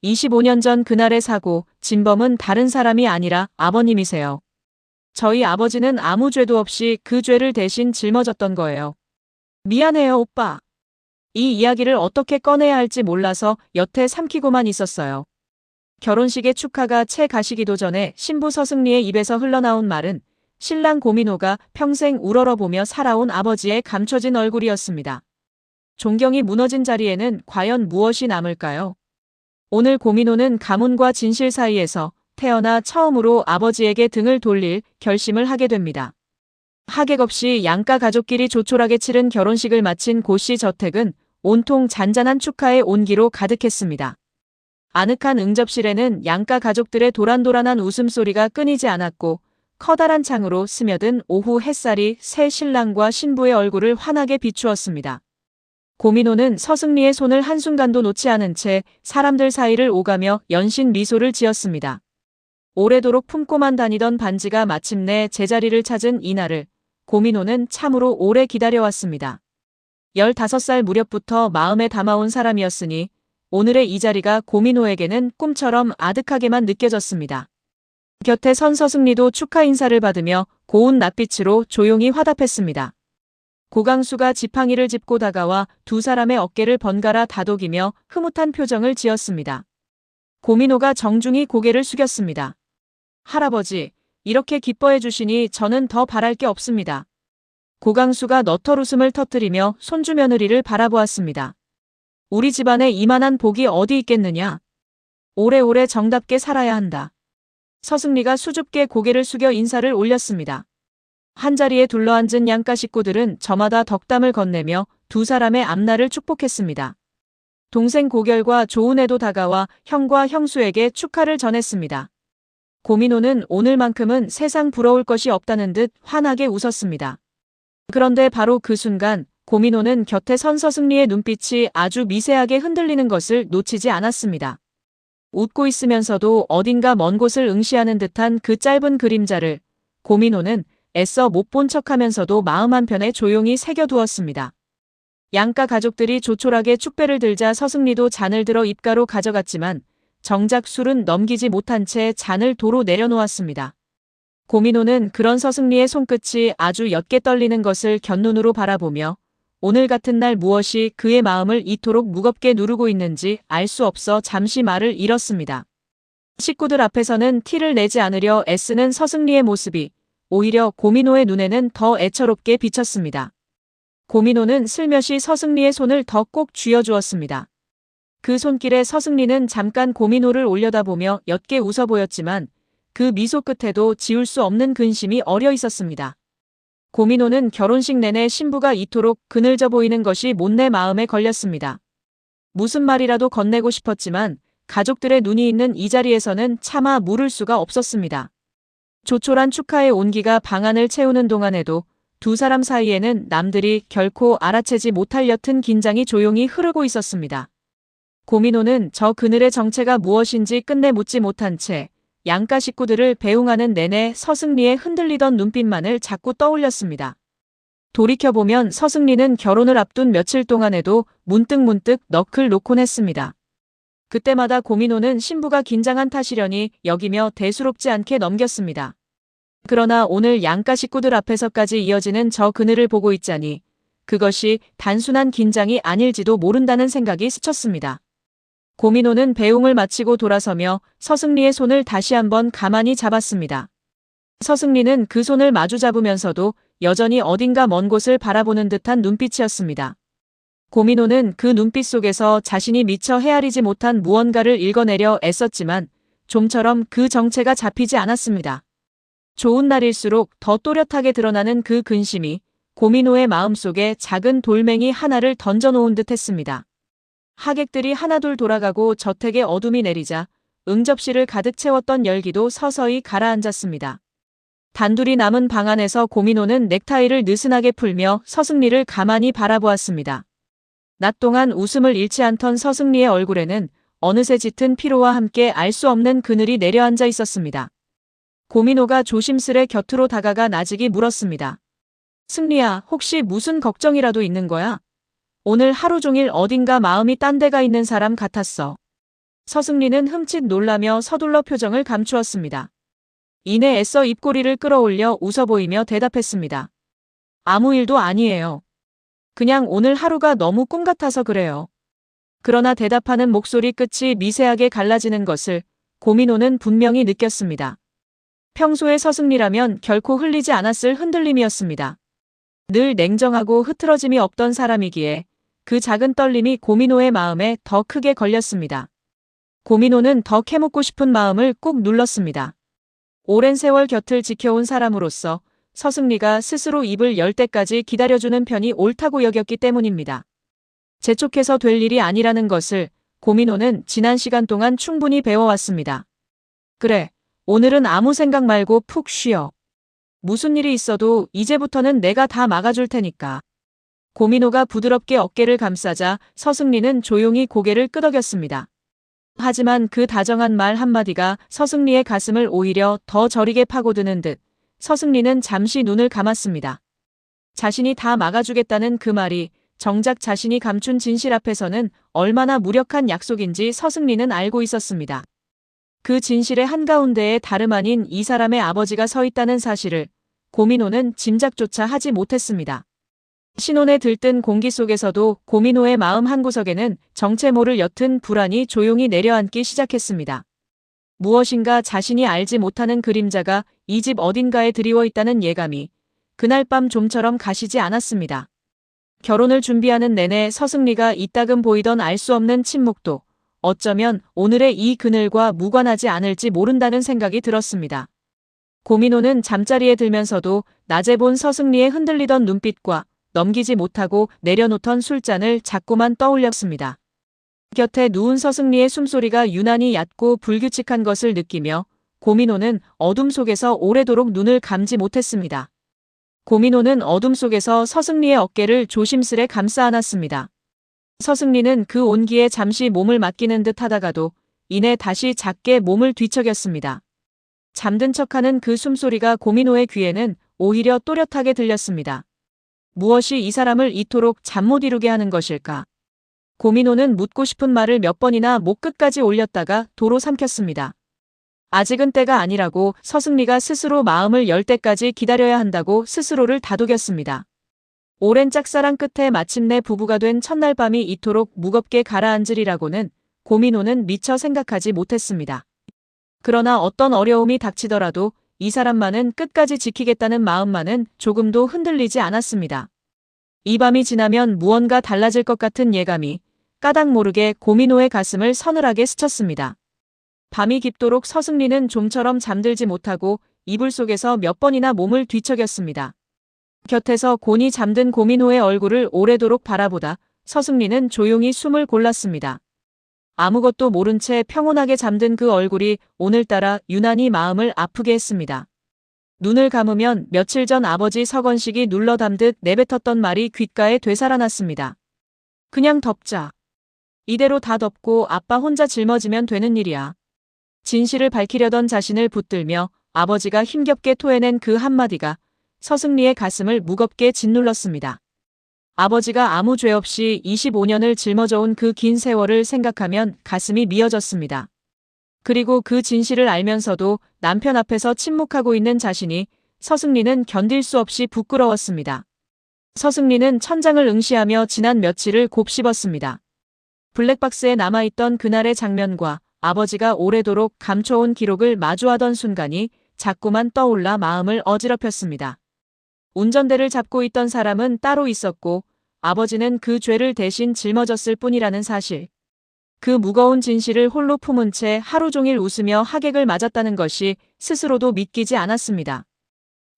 25년 전 그날의 사고, 진범은 다른 사람이 아니라 아버님이세요. 저희 아버지는 아무 죄도 없이 그 죄를 대신 짊어졌던 거예요. 미안해요, 오빠. 이 이야기를 어떻게 꺼내야 할지 몰라서 여태 삼키고만 있었어요. 결혼식의 축하가 채 가시기도 전에 신부 서승리의 입에서 흘러나온 말은 신랑 고민호가 평생 우러러보며 살아온 아버지의 감춰진 얼굴이었습니다. 존경이 무너진 자리에는 과연 무엇이 남을까요? 오늘 고민호는 가문과 진실 사이에서 태어나 처음으로 아버지에게 등을 돌릴 결심을 하게 됩니다. 하객 없이 양가 가족끼리 조촐하게 치른 결혼식을 마친 고 씨 저택은 온통 잔잔한 축하의 온기로 가득했습니다. 아늑한 응접실에는 양가 가족들의 도란도란한 웃음소리가 끊이지 않았고 커다란 창으로 스며든 오후 햇살이 새 신랑과 신부의 얼굴을 환하게 비추었습니다. 고민호는 서승리의 손을 한순간도 놓지 않은 채 사람들 사이를 오가며 연신 미소를 지었습니다. 오래도록 품고만 다니던 반지가 마침내 제자리를 찾은 이날을 고민호는 참으로 오래 기다려왔습니다. 15살 무렵부터 마음에 담아온 사람이었으니 오늘의 이 자리가 고민호에게는 꿈처럼 아득하게만 느껴졌습니다. 곁에 선 서승리도 축하 인사를 받으며 고운 낯빛으로 조용히 화답했습니다. 고강수가 지팡이를 짚고 다가와 두 사람의 어깨를 번갈아 다독이며 흐뭇한 표정을 지었습니다. 고민호가 정중히 고개를 숙였습니다. 할아버지, 이렇게 기뻐해 주시니 저는 더 바랄 게 없습니다. 고강수가 너털 웃음을 터뜨리며 손주 며느리를 바라보았습니다. 우리 집안에 이만한 복이 어디 있겠느냐. 오래오래 정답게 살아야 한다. 서승리가 수줍게 고개를 숙여 인사를 올렸습니다. 한자리에 둘러앉은 양가 식구들은 저마다 덕담을 건네며 두 사람의 앞날을 축복했습니다. 동생 고결과 조은혜도 다가와 형과 형수에게 축하를 전했습니다. 고민호는 오늘만큼은 세상 부러울 것이 없다는 듯 환하게 웃었습니다. 그런데 바로 그 순간 고민호는 곁에 선 서승리의 눈빛이 아주 미세하게 흔들리는 것을 놓치지 않았습니다. 웃고 있으면서도 어딘가 먼 곳을 응시하는 듯한 그 짧은 그림자를 고민호는 애써 못 본 척하면서도 마음 한편에 조용히 새겨두었습니다. 양가 가족들이 조촐하게 축배를 들자 서승리도 잔을 들어 입가로 가져갔지만 정작 술은 넘기지 못한 채 잔을 도로 내려놓았습니다. 고민호는 그런 서승리의 손끝이 아주 옅게 떨리는 것을 곁눈으로 바라보며 오늘 같은 날 무엇이 그의 마음을 이토록 무겁게 누르고 있는지 알 수 없어 잠시 말을 잃었습니다. 식구들 앞에서는 티를 내지 않으려 애쓰는 서승리의 모습이 오히려 고민호의 눈에는 더 애처롭게 비쳤습니다. 고민호는 슬며시 서승리의 손을 더 꼭 쥐어주었습니다. 그 손길에 서승리는 잠깐 고민호를 올려다보며 옅게 웃어 보였지만 그 미소 끝에도 지울 수 없는 근심이 어려 있었습니다. 고민호는 결혼식 내내 신부가 이토록 그늘져 보이는 것이 못내 마음에 걸렸습니다. 무슨 말이라도 건네고 싶었지만 가족들의 눈이 있는 이 자리에서는 차마 물을 수가 없었습니다. 조촐한 축하의 온기가 방안을 채우는 동안에도 두 사람 사이에는 남들이 결코 알아채지 못할 옅은 긴장이 조용히 흐르고 있었습니다. 고민호는 저 그늘의 정체가 무엇인지 끝내 묻지 못한 채 양가 식구들을 배웅하는 내내 서승리의 흔들리던 눈빛만을 자꾸 떠올렸습니다. 돌이켜보면 서승리는 결혼을 앞둔 며칠 동안에도 문득문득 넋을 놓곤 했습니다. 그때마다 고민호는 신부가 긴장한 탓이려니 여기며 대수롭지 않게 넘겼습니다. 그러나 오늘 양가 식구들 앞에서까지 이어지는 저 그늘을 보고 있자니 그것이 단순한 긴장이 아닐지도 모른다는 생각이 스쳤습니다. 고민호는 배웅을 마치고 돌아서며 서승리의 손을 다시 한번 가만히 잡았습니다. 서승리는 그 손을 마주 잡으면서도 여전히 어딘가 먼 곳을 바라보는 듯한 눈빛이었습니다. 고민호는 그 눈빛 속에서 자신이 미처 헤아리지 못한 무언가를 읽어내려 애썼지만 좀처럼 그 정체가 잡히지 않았습니다. 좋은 날일수록 더 또렷하게 드러나는 그 근심이 고민호의 마음속에 작은 돌멩이 하나를 던져놓은 듯 했습니다. 하객들이 하나둘 돌아가고 저택에 어둠이 내리자 응접실을 가득 채웠던 열기도 서서히 가라앉았습니다. 단둘이 남은 방 안에서 고민호는 넥타이를 느슨하게 풀며 서승리를 가만히 바라보았습니다. 낮 동안 웃음을 잃지 않던 서승리의 얼굴에는 어느새 짙은 피로와 함께 알 수 없는 그늘이 내려앉아 있었습니다. 고민호가 조심스레 곁으로 다가가 나직이 물었습니다. 승리야, 혹시 무슨 걱정이라도 있는 거야? 오늘 하루 종일 어딘가 마음이 딴 데가 있는 사람 같았어. 서승리는 흠칫 놀라며 서둘러 표정을 감추었습니다. 이내 애써 입꼬리를 끌어올려 웃어 보이며 대답했습니다. 아무 일도 아니에요. 그냥 오늘 하루가 너무 꿈 같아서 그래요. 그러나 대답하는 목소리 끝이 미세하게 갈라지는 것을 고민호는 분명히 느꼈습니다. 평소의 서승리라면 결코 흘리지 않았을 흔들림이었습니다. 늘 냉정하고 흐트러짐이 없던 사람이기에 그 작은 떨림이 고민호의 마음에 더 크게 걸렸습니다. 고민호는 더 캐묻고 싶은 마음을 꾹 눌렀습니다. 오랜 세월 곁을 지켜온 사람으로서 서승리가 스스로 입을 열 때까지 기다려주는 편이 옳다고 여겼기 때문입니다. 재촉해서 될 일이 아니라는 것을 고민호는 지난 시간 동안 충분히 배워왔습니다. 그래, 오늘은 아무 생각 말고 푹 쉬어. 무슨 일이 있어도 이제부터는 내가 다 막아줄 테니까. 고민호가 부드럽게 어깨를 감싸자 서승리는 조용히 고개를 끄덕였습니다. 하지만 그 다정한 말 한마디가 서승리의 가슴을 오히려 더 저리게 파고드는 듯 서승리는 잠시 눈을 감았습니다. 자신이 다 막아주겠다는 그 말이 정작 자신이 감춘 진실 앞에서는 얼마나 무력한 약속인지 서승리는 알고 있었습니다. 그 진실의 한가운데에 다름 아닌 이 사람의 아버지가 서 있다는 사실을 고민호는 짐작조차 하지 못했습니다. 신혼에 들뜬 공기 속에서도 고민호의 마음 한구석에는 정체 모를 옅은 불안이 조용히 내려앉기 시작했습니다. 무엇인가 자신이 알지 못하는 그림자가 이 집 어딘가에 드리워 있다는 예감이 그날 밤 좀처럼 가시지 않았습니다. 결혼을 준비하는 내내 서승리가 이따금 보이던 알 수 없는 침묵도 어쩌면 오늘의 이 그늘과 무관하지 않을지 모른다는 생각이 들었습니다. 고민호는 잠자리에 들면서도 낮에 본 서승리의 흔들리던 눈빛과 넘기지 못하고 내려놓던 술잔을 자꾸만 떠올렸습니다. 곁에 누운 서승리의 숨소리가 유난히 얕고 불규칙한 것을 느끼며 고민호는 어둠 속에서 오래도록 눈을 감지 못했습니다. 고민호는 어둠 속에서 서승리의 어깨를 조심스레 감싸 안았습니다. 서승리는 그 온기에 잠시 몸을 맡기는 듯 하다가도 이내 다시 작게 몸을 뒤척였습니다. 잠든 척하는 그 숨소리가 고민호의 귀에는 오히려 또렷하게 들렸습니다. 무엇이 이 사람을 이토록 잠 못 이루게 하는 것일까? 고민호는 묻고 싶은 말을 몇 번이나 목 끝까지 올렸다가 도로 삼켰습니다. 아직은 때가 아니라고 서승리가 스스로 마음을 열 때까지 기다려야 한다고 스스로를 다독였습니다. 오랜 짝사랑 끝에 마침내 부부가 된 첫날 밤이 이토록 무겁게 가라앉으리라고는 고민호는 미처 생각하지 못했습니다. 그러나 어떤 어려움이 닥치더라도 이 사람만은 끝까지 지키겠다는 마음만은 조금도 흔들리지 않았습니다. 이 밤이 지나면 무언가 달라질 것 같은 예감이 까닭 모르게 고민호의 가슴을 서늘하게 스쳤습니다. 밤이 깊도록 서승리는 좀처럼 잠들지 못하고 이불 속에서 몇 번이나 몸을 뒤척였습니다. 곁에서 곤히 잠든 고민호의 얼굴을 오래도록 바라보다 서승리는 조용히 숨을 골랐습니다. 아무것도 모른 채 평온하게 잠든 그 얼굴이 오늘따라 유난히 마음을 아프게 했습니다. 눈을 감으면 며칠 전 아버지 서건식이 눌러담듯 내뱉었던 말이 귓가에 되살아났습니다. 그냥 덮자. 이대로 다 덮고 아빠 혼자 짊어지면 되는 일이야. 진실을 밝히려던 자신을 붙들며 아버지가 힘겹게 토해낸 그 한마디가 서승리의 가슴을 무겁게 짓눌렀습니다. 아버지가 아무 죄 없이 25년을 짊어져온 그 긴 세월을 생각하면 가슴이 미어졌습니다. 그리고 그 진실을 알면서도 남편 앞에서 침묵하고 있는 자신이 서승리는 견딜 수 없이 부끄러웠습니다. 서승리는 천장을 응시하며 지난 며칠을 곱씹었습니다. 블랙박스에 남아있던 그날의 장면과 아버지가 오래도록 감춰온 기록을 마주하던 순간이 자꾸만 떠올라 마음을 어지럽혔습니다. 운전대를 잡고 있던 사람은 따로 있었고 아버지는 그 죄를 대신 짊어졌을 뿐이라는 사실. 그 무거운 진실을 홀로 품은 채 하루 종일 웃으며 하객을 맞았다는 것이 스스로도 믿기지 않았습니다.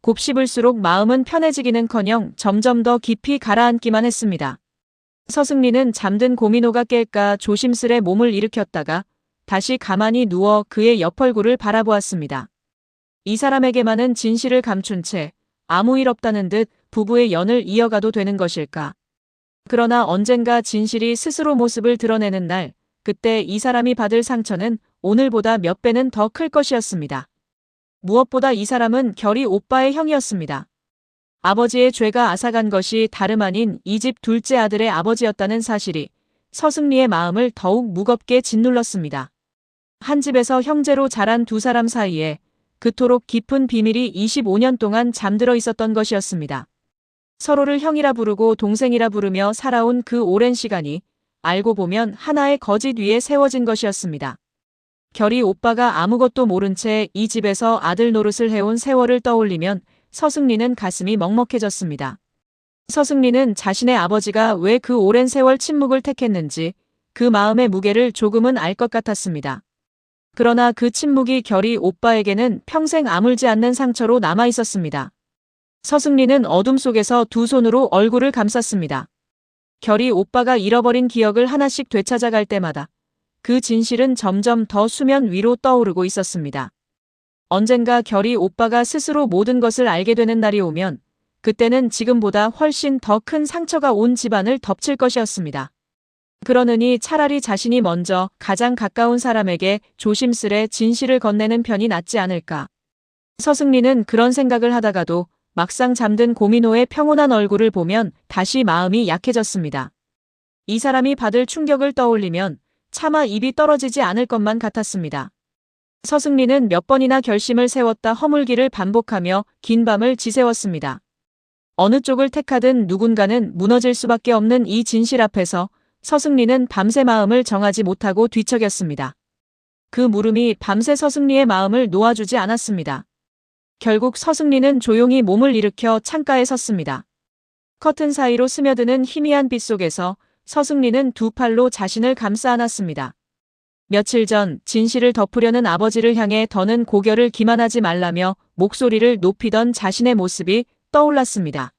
곱씹을수록 마음은 편해지기는커녕 점점 더 깊이 가라앉기만 했습니다. 서승리는 잠든 고민호가 깰까 조심스레 몸을 일으켰다가 다시 가만히 누워 그의 옆 얼굴을 바라보았습니다. 이 사람에게만은 진실을 감춘 채 아무 일 없다는 듯 부부의 연을 이어가도 되는 것일까? 그러나 언젠가 진실이 스스로 모습을 드러내는 날, 그때 이 사람이 받을 상처는 오늘보다 몇 배는 더 클 것이었습니다. 무엇보다 이 사람은 결이 오빠의 형이었습니다. 아버지의 죄가 앗아간 것이 다름 아닌 이 집 둘째 아들의 아버지였다는 사실이 서승리의 마음을 더욱 무겁게 짓눌렀습니다. 한 집에서 형제로 자란 두 사람 사이에 그토록 깊은 비밀이 25년 동안 잠들어 있었던 것이었습니다. 서로를 형이라 부르고 동생이라 부르며 살아온 그 오랜 시간이 알고 보면 하나의 거짓 위에 세워진 것이었습니다. 결이 오빠가 아무것도 모른 채 이 집에서 아들 노릇을 해온 세월을 떠올리면 서승리는 가슴이 먹먹해졌습니다. 서승리는 자신의 아버지가 왜 그 오랜 세월 침묵을 택했는지 그 마음의 무게를 조금은 알 것 같았습니다. 그러나 그 침묵이 결이 오빠에게는 평생 아물지 않는 상처로 남아 있었습니다. 서승리는 어둠 속에서 두 손으로 얼굴을 감쌌습니다. 결이 오빠가 잃어버린 기억을 하나씩 되찾아갈 때마다 그 진실은 점점 더 수면 위로 떠오르고 있었습니다. 언젠가 결이 오빠가 스스로 모든 것을 알게 되는 날이 오면 그때는 지금보다 훨씬 더 큰 상처가 온 집안을 덮칠 것이었습니다. 그러느니 차라리 자신이 먼저 가장 가까운 사람에게 조심스레 진실을 건네는 편이 낫지 않을까. 서승리는 그런 생각을 하다가도 막상 잠든 고민호의 평온한 얼굴을 보면 다시 마음이 약해졌습니다. 이 사람이 받을 충격을 떠올리면 차마 입이 떨어지지 않을 것만 같았습니다. 서승리는 몇 번이나 결심을 세웠다 허물기를 반복하며 긴 밤을 지새웠습니다. 어느 쪽을 택하든 누군가는 무너질 수밖에 없는 이 진실 앞에서 서승리는 밤새 마음을 정하지 못하고 뒤척였습니다. 그 물음이 밤새 서승리의 마음을 놓아주지 않았습니다. 결국 서승리는 조용히 몸을 일으켜 창가에 섰습니다. 커튼 사이로 스며드는 희미한 빛 속에서 서승리는 두 팔로 자신을 감싸 안았습니다. 며칠 전 진실을 덮으려는 아버지를 향해 더는 고결을 기만하지 말라며 목소리를 높이던 자신의 모습이 떠올랐습니다.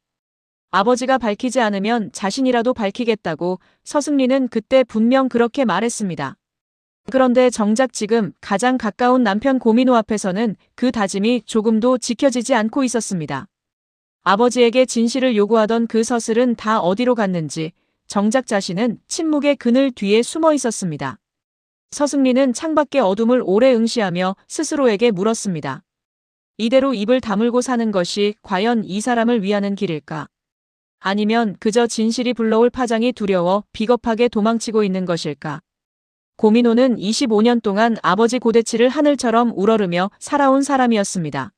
아버지가 밝히지 않으면 자신이라도 밝히겠다고 서승리는 그때 분명 그렇게 말했습니다. 그런데 정작 지금 가장 가까운 남편 고민호 앞에서는 그 다짐이 조금도 지켜지지 않고 있었습니다. 아버지에게 진실을 요구하던 그 서슬은 다 어디로 갔는지 정작 자신은 침묵의 그늘 뒤에 숨어 있었습니다. 서승리는 창밖의 어둠을 오래 응시하며 스스로에게 물었습니다. 이대로 입을 다물고 사는 것이 과연 이 사람을 위하는 길일까? 아니면 그저 진실이 불러올 파장이 두려워 비겁하게 도망치고 있는 것일까? 고민호는 25년 동안 아버지 고대치를 하늘처럼 우러르며 살아온 사람이었습니다.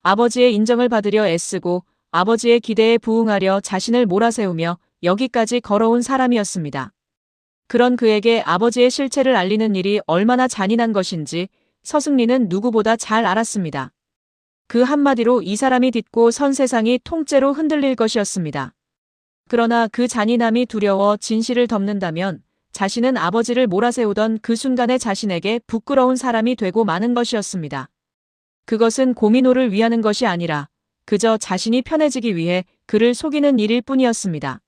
아버지의 인정을 받으려 애쓰고 아버지의 기대에 부응하려 자신을 몰아세우며 여기까지 걸어온 사람이었습니다. 그런 그에게 아버지의 실체를 알리는 일이 얼마나 잔인한 것인지 서승리는 누구보다 잘 알았습니다. 그 한마디로 이 사람이 딛고 선 세상이 통째로 흔들릴 것이었습니다. 그러나 그 잔인함이 두려워 진실을 덮는다면 자신은 아버지를 몰아세우던 그 순간에 자신에게 부끄러운 사람이 되고 마는 것이었습니다. 그것은 고민호를 위하는 것이 아니라 그저 자신이 편해지기 위해 그를 속이는 일일 뿐이었습니다.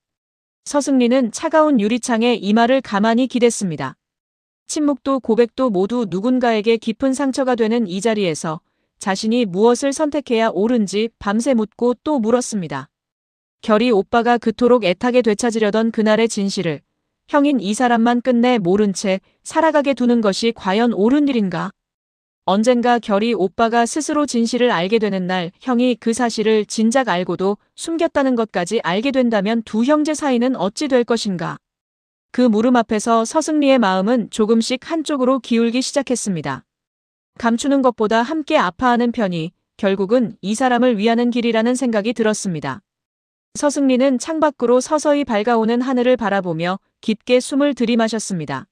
서승리는 차가운 유리창에 이마를 가만히 기댔습니다. 침묵도 고백도 모두 누군가에게 깊은 상처가 되는 이 자리에서 자신이 무엇을 선택해야 옳은지 밤새 묻고 또 물었습니다. 결이 오빠가 그토록 애타게 되찾으려던 그날의 진실을 형인 이 사람만 끝내 모른 채 살아가게 두는 것이 과연 옳은 일인가? 언젠가 결이 오빠가 스스로 진실을 알게 되는 날 형이 그 사실을 진작 알고도 숨겼다는 것까지 알게 된다면 두 형제 사이는 어찌 될 것인가? 그 물음 앞에서 서승리의 마음은 조금씩 한쪽으로 기울기 시작했습니다. 감추는 것보다 함께 아파하는 편이 결국은 이 사람을 위하는 길이라는 생각이 들었습니다. 서승리는 창밖으로 서서히 밝아오는 하늘을 바라보며 깊게 숨을 들이마셨습니다.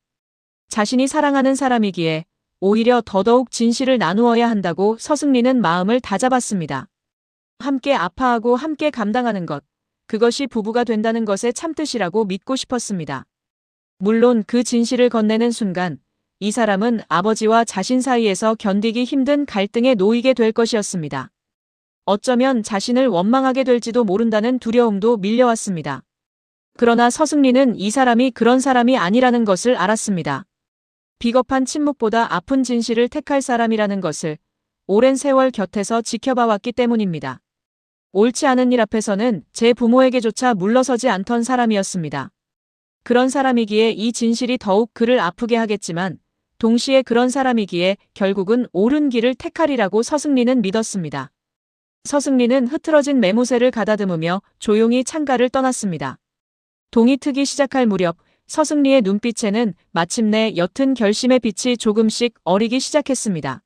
자신이 사랑하는 사람이기에 오히려 더더욱 진실을 나누어야 한다고 서승리는 마음을 다잡았습니다. 함께 아파하고 함께 감당하는 것, 그것이 부부가 된다는 것의 참뜻이라고 믿고 싶었습니다. 물론 그 진실을 건네는 순간 이 사람은 아버지와 자신 사이에서 견디기 힘든 갈등에 놓이게 될 것이었습니다. 어쩌면 자신을 원망하게 될지도 모른다는 두려움도 밀려왔습니다. 그러나 서승리는 이 사람이 그런 사람이 아니라는 것을 알았습니다. 비겁한 침묵보다 아픈 진실을 택할 사람이라는 것을 오랜 세월 곁에서 지켜봐왔기 때문입니다. 옳지 않은 일 앞에서는 제 부모에게조차 물러서지 않던 사람이었습니다. 그런 사람이기에 이 진실이 더욱 그를 아프게 하겠지만 동시에 그런 사람이기에 결국은 옳은 길을 택하리라고 서승리는 믿었습니다. 서승리는 흐트러진 매무새를 가다듬으며 조용히 창가를 떠났습니다. 동이 트기 시작할 무렵 서승리의 눈빛에는 마침내 옅은 결심의 빛이 조금씩 어리기 시작했습니다.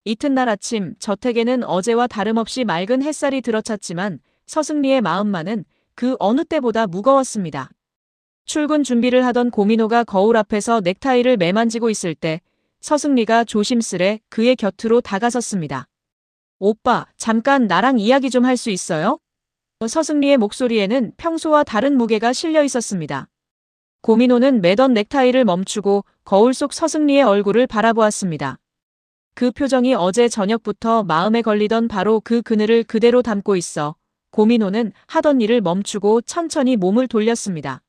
이튿날 아침 저택에는 어제와 다름없이 맑은 햇살이 들어찼지만 서승리의 마음만은 그 어느 때보다 무거웠습니다. 출근 준비를 하던 고민호가 거울 앞에서 넥타이를 매만지고 있을 때 서승리가 조심스레 그의 곁으로 다가섰습니다. 오빠, 잠깐 나랑 이야기 좀 할 수 있어요? 서승리의 목소리에는 평소와 다른 무게가 실려 있었습니다. 고민호는 매던 넥타이를 멈추고 거울 속 서승리의 얼굴을 바라보았습니다. 그 표정이 어제 저녁부터 마음에 걸리던 바로 그 그늘을 그대로 담고 있어 고민호는 하던 일을 멈추고 천천히 몸을 돌렸습니다.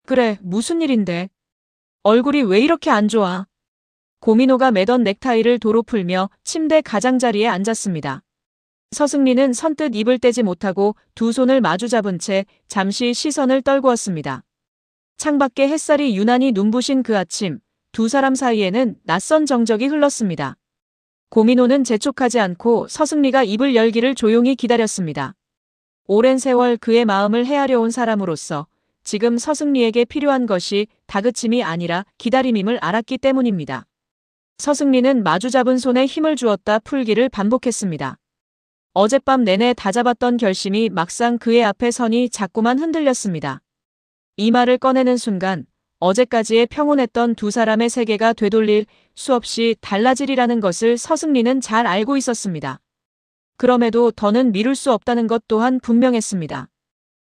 그래, 무슨 일인데? 얼굴이 왜 이렇게 안 좋아? 고민호가 매던 넥타이를 도로 풀며 침대 가장자리에 앉았습니다. 서승리는 선뜻 입을 떼지 못하고 두 손을 마주 잡은 채 잠시 시선을 떨구었습니다. 창밖에 햇살이 유난히 눈부신 그 아침, 두 사람 사이에는 낯선 정적이 흘렀습니다. 고민호는 재촉하지 않고 서승리가 입을 열기를 조용히 기다렸습니다. 오랜 세월 그의 마음을 헤아려 온 사람으로서 지금 서승리에게 필요한 것이 다그침이 아니라 기다림임을 알았기 때문입니다. 서승리는 마주 잡은 손에 힘을 주었다 풀기를 반복했습니다. 어젯밤 내내 다잡았던 결심이 막상 그의 앞에 서니 자꾸만 흔들렸습니다. 이 말을 꺼내는 순간 어제까지의 평온했던 두 사람의 세계가 되돌릴 수없이 달라지리라는 것을 서승리는 잘 알고 있었습니다. 그럼에도 더는 미룰 수 없다는 것 또한 분명했습니다.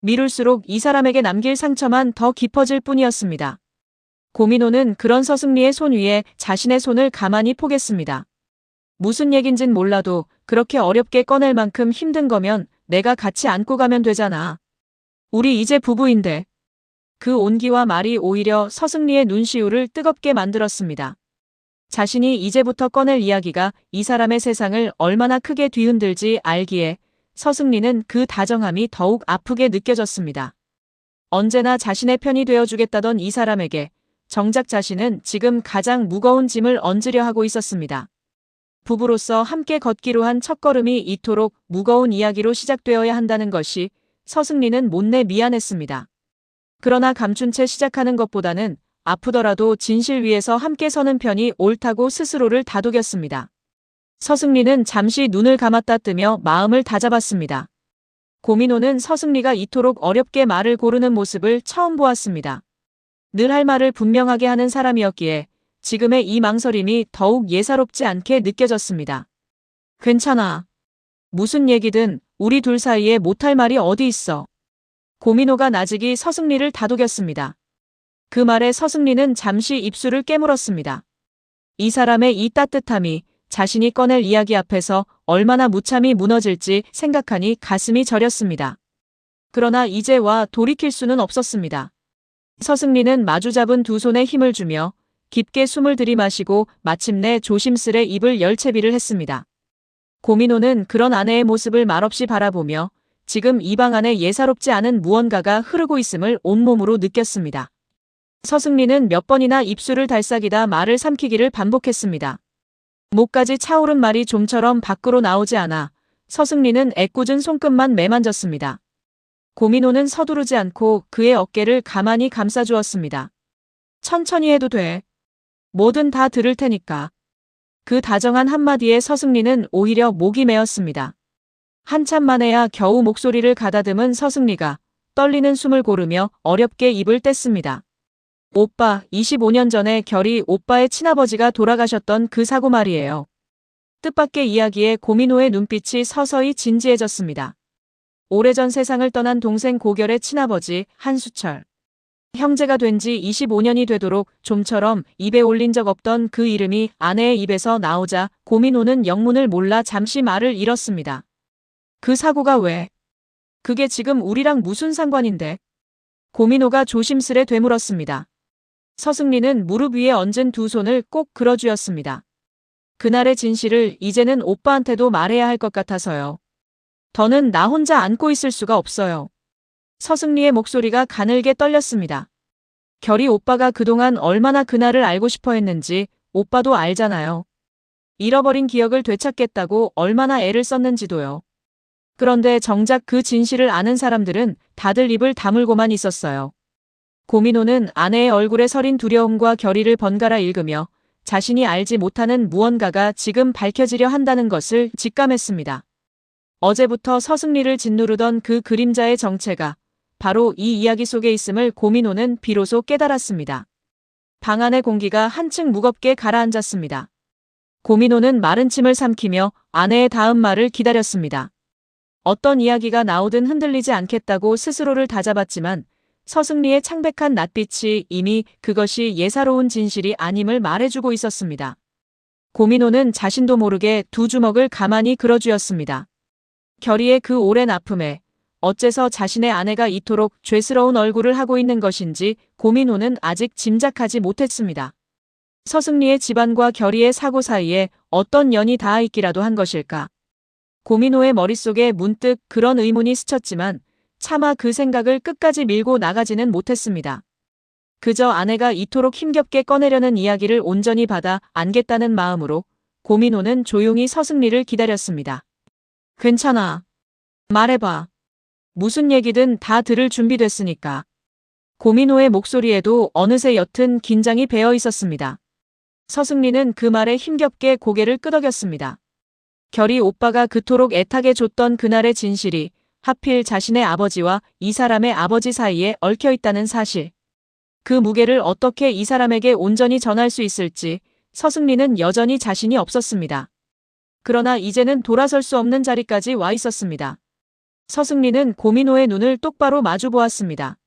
미룰수록 이 사람에게 남길 상처만 더 깊어질 뿐이었습니다. 고민호는 그런 서승리의 손 위에 자신의 손을 가만히 포겠습니다. 무슨 얘긴진 몰라도 그렇게 어렵게 꺼낼 만큼 힘든 거면 내가 같이 안고 가면 되잖아. 우리 이제 부부인데. 그 온기와 말이 오히려 서승리의 눈시울을 뜨겁게 만들었습니다. 자신이 이제부터 꺼낼 이야기가 이 사람의 세상을 얼마나 크게 뒤흔들지 알기에 서승리는 그 다정함이 더욱 아프게 느껴졌습니다. 언제나 자신의 편이 되어주겠다던 이 사람에게 정작 자신은 지금 가장 무거운 짐을 얹으려 하고 있었습니다. 부부로서 함께 걷기로 한 첫걸음이 이토록 무거운 이야기로 시작되어야 한다는 것이 서승리는 못내 미안했습니다. 그러나 감춘 채 시작하는 것보다는 아프더라도 진실 위에서 함께 서는 편이 옳다고 스스로를 다독였습니다. 서승리는 잠시 눈을 감았다 뜨며 마음을 다잡았습니다. 고민호는 서승리가 이토록 어렵게 말을 고르는 모습을 처음 보았습니다. 늘 할 말을 분명하게 하는 사람이었기에 지금의 이 망설임이 더욱 예사롭지 않게 느껴졌습니다. 괜찮아. 무슨 얘기든 우리 둘 사이에 못할 말이 어디 있어. 고민호가 나직이 서승리를 다독였습니다. 그 말에 서승리는 잠시 입술을 깨물었습니다. 이 사람의 이 따뜻함이 자신이 꺼낼 이야기 앞에서 얼마나 무참히 무너질지 생각하니 가슴이 저렸습니다. 그러나 이제 와 돌이킬 수는 없었습니다. 서승리는 마주 잡은 두 손에 힘을 주며 깊게 숨을 들이마시고 마침내 조심스레 입을 열채비를 했습니다. 고민호는 그런 아내의 모습을 말없이 바라보며 지금 이 방 안에 예사롭지 않은 무언가가 흐르고 있음을 온몸으로 느꼈습니다. 서승리는 몇 번이나 입술을 달싹이다 말을 삼키기를 반복했습니다. 목까지 차오른 말이 좀처럼 밖으로 나오지 않아 서승리는 애꿎은 손끝만 매만졌습니다. 고민호는 서두르지 않고 그의 어깨를 가만히 감싸주었습니다. 천천히 해도 돼. 뭐든 다 들을 테니까. 그 다정한 한마디에 서승리는 오히려 목이 메었습니다. 한참 만에야 겨우 목소리를 가다듬은 서승리가 떨리는 숨을 고르며 어렵게 입을 뗐습니다. 오빠, 25년 전에 결이 오빠의 친아버지가 돌아가셨던 그 사고 말이에요. 뜻밖의 이야기에 고민호의 눈빛이 서서히 진지해졌습니다. 오래전 세상을 떠난 동생 고결의 친아버지 한수철. 형제가 된 지 25년이 되도록 좀처럼 입에 올린 적 없던 그 이름이 아내의 입에서 나오자 고민호는 영문을 몰라 잠시 말을 잃었습니다. 그 사고가 왜? 그게 지금 우리랑 무슨 상관인데? 고민호가 조심스레 되물었습니다. 서승리는 무릎 위에 얹은 두 손을 꼭 그어쥐었습니다. 그날의 진실을 이제는 오빠한테도 말해야 할 것 같아서요. 더는 나 혼자 안고 있을 수가 없어요. 서승리의 목소리가 가늘게 떨렸습니다. 결이 오빠가 그동안 얼마나 그날을 알고 싶어 했는지 오빠도 알잖아요. 잃어버린 기억을 되찾겠다고 얼마나 애를 썼는지도요. 그런데 정작 그 진실을 아는 사람들은 다들 입을 다물고만 있었어요. 고민호는 아내의 얼굴에 서린 두려움과 결의를 번갈아 읽으며 자신이 알지 못하는 무언가가 지금 밝혀지려 한다는 것을 직감했습니다. 어제부터 서승리를 짓누르던 그 그림자의 정체가 바로 이 이야기 속에 있음을 고민호는 비로소 깨달았습니다. 방 안의 공기가 한층 무겁게 가라앉았습니다. 고민호는 마른 침을 삼키며 아내의 다음 말을 기다렸습니다. 어떤 이야기가 나오든 흔들리지 않겠다고 스스로를 다잡았지만 서승리의 창백한 낯빛이 이미 그것이 예사로운 진실이 아님을 말해주고 있었습니다. 고민호는 자신도 모르게 두 주먹을 가만히 그어쥐었습니다. 결의의 그 오랜 아픔에 어째서 자신의 아내가 이토록 죄스러운 얼굴을 하고 있는 것인지 고민호는 아직 짐작하지 못했습니다. 서승리의 집안과 결의의 사고 사이에 어떤 연이 닿아 있기라도 한 것일까? 고민호의 머릿속에 문득 그런 의문이 스쳤지만 차마 그 생각을 끝까지 밀고 나가지는 못했습니다. 그저 아내가 이토록 힘겹게 꺼내려는 이야기를 온전히 받아 안겠다는 마음으로 고민호는 조용히 서승리를 기다렸습니다. 괜찮아. 말해봐. 무슨 얘기든 다 들을 준비됐으니까. 고민호의 목소리에도 어느새 옅은 긴장이 배어 있었습니다. 서승리는 그 말에 힘겹게 고개를 끄덕였습니다. 결의 오빠가 그토록 애타게 줬던 그날의 진실이 하필 자신의 아버지와 이 사람의 아버지 사이에 얽혀 있다는 사실. 그 무게를 어떻게 이 사람에게 온전히 전할 수 있을지 서승리는 여전히 자신이 없었습니다. 그러나 이제는 돌아설 수 없는 자리까지 와 있었습니다. 서승리는 고민호의 눈을 똑바로 마주 보았습니다.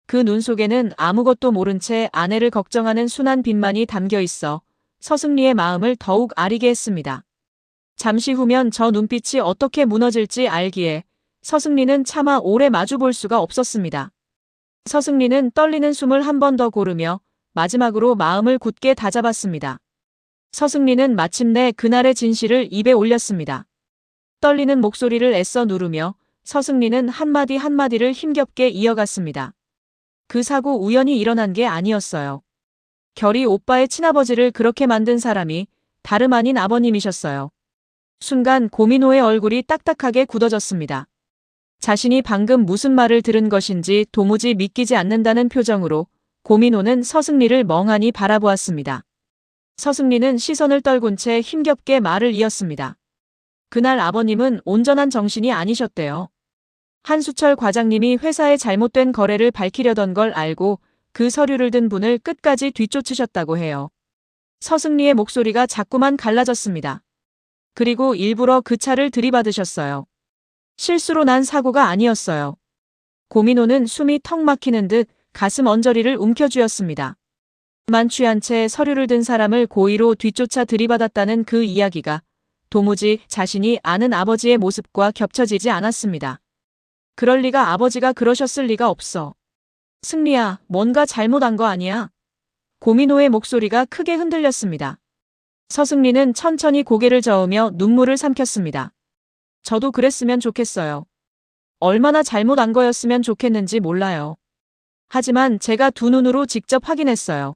그 눈 속에는 아무것도 모른 채 아내를 걱정하는 순한 빛만이 담겨 있어 서승리의 마음을 더욱 아리게 했습니다. 잠시 후면 저 눈빛이 어떻게 무너질지 알기에 서승리는 차마 오래 마주 볼 수가 없었습니다. 서승리는 떨리는 숨을 한 번 더 고르며 마지막으로 마음을 굳게 다잡았습니다. 서승리는 마침내 그날의 진실을 입에 올렸습니다. 떨리는 목소리를 애써 누르며 서승리는 한마디 한마디를 힘겹게 이어갔습니다. 그 사고 우연히 일어난 게 아니었어요. 결의 오빠의 친아버지를 그렇게 만든 사람이 다름 아닌 아버님이셨어요. 순간 고민호의 얼굴이 딱딱하게 굳어졌습니다. 자신이 방금 무슨 말을 들은 것인지 도무지 믿기지 않는다는 표정으로 고민호는 서승리를 멍하니 바라보았습니다. 서승리는 시선을 떨군 채 힘겹게 말을 이었습니다. 그날 아버님은 온전한 정신이 아니셨대요. 한수철 과장님이 회사의 잘못된 거래를 밝히려던 걸 알고 그 서류를 든 분을 끝까지 뒤쫓으셨다고 해요. 서승리의 목소리가 자꾸만 갈라졌습니다. 그리고 일부러 그 차를 들이받으셨어요. 실수로 난 사고가 아니었어요. 고민호는 숨이 턱 막히는 듯 가슴 언저리를 움켜쥐었습니다. 만취한 채 서류를 든 사람을 고의로 뒤쫓아 들이받았다는 그 이야기가 도무지 자신이 아는 아버지의 모습과 겹쳐지지 않았습니다. 그럴 리가 아버지가 그러셨을 리가 없어. 승리야, 뭔가 잘못한 거 아니야? 고민호의 목소리가 크게 흔들렸습니다. 서승리는 천천히 고개를 저으며 눈물을 삼켰습니다. 저도 그랬으면 좋겠어요. 얼마나 잘못한 거였으면 좋겠는지 몰라요. 하지만 제가 두 눈으로 직접 확인했어요.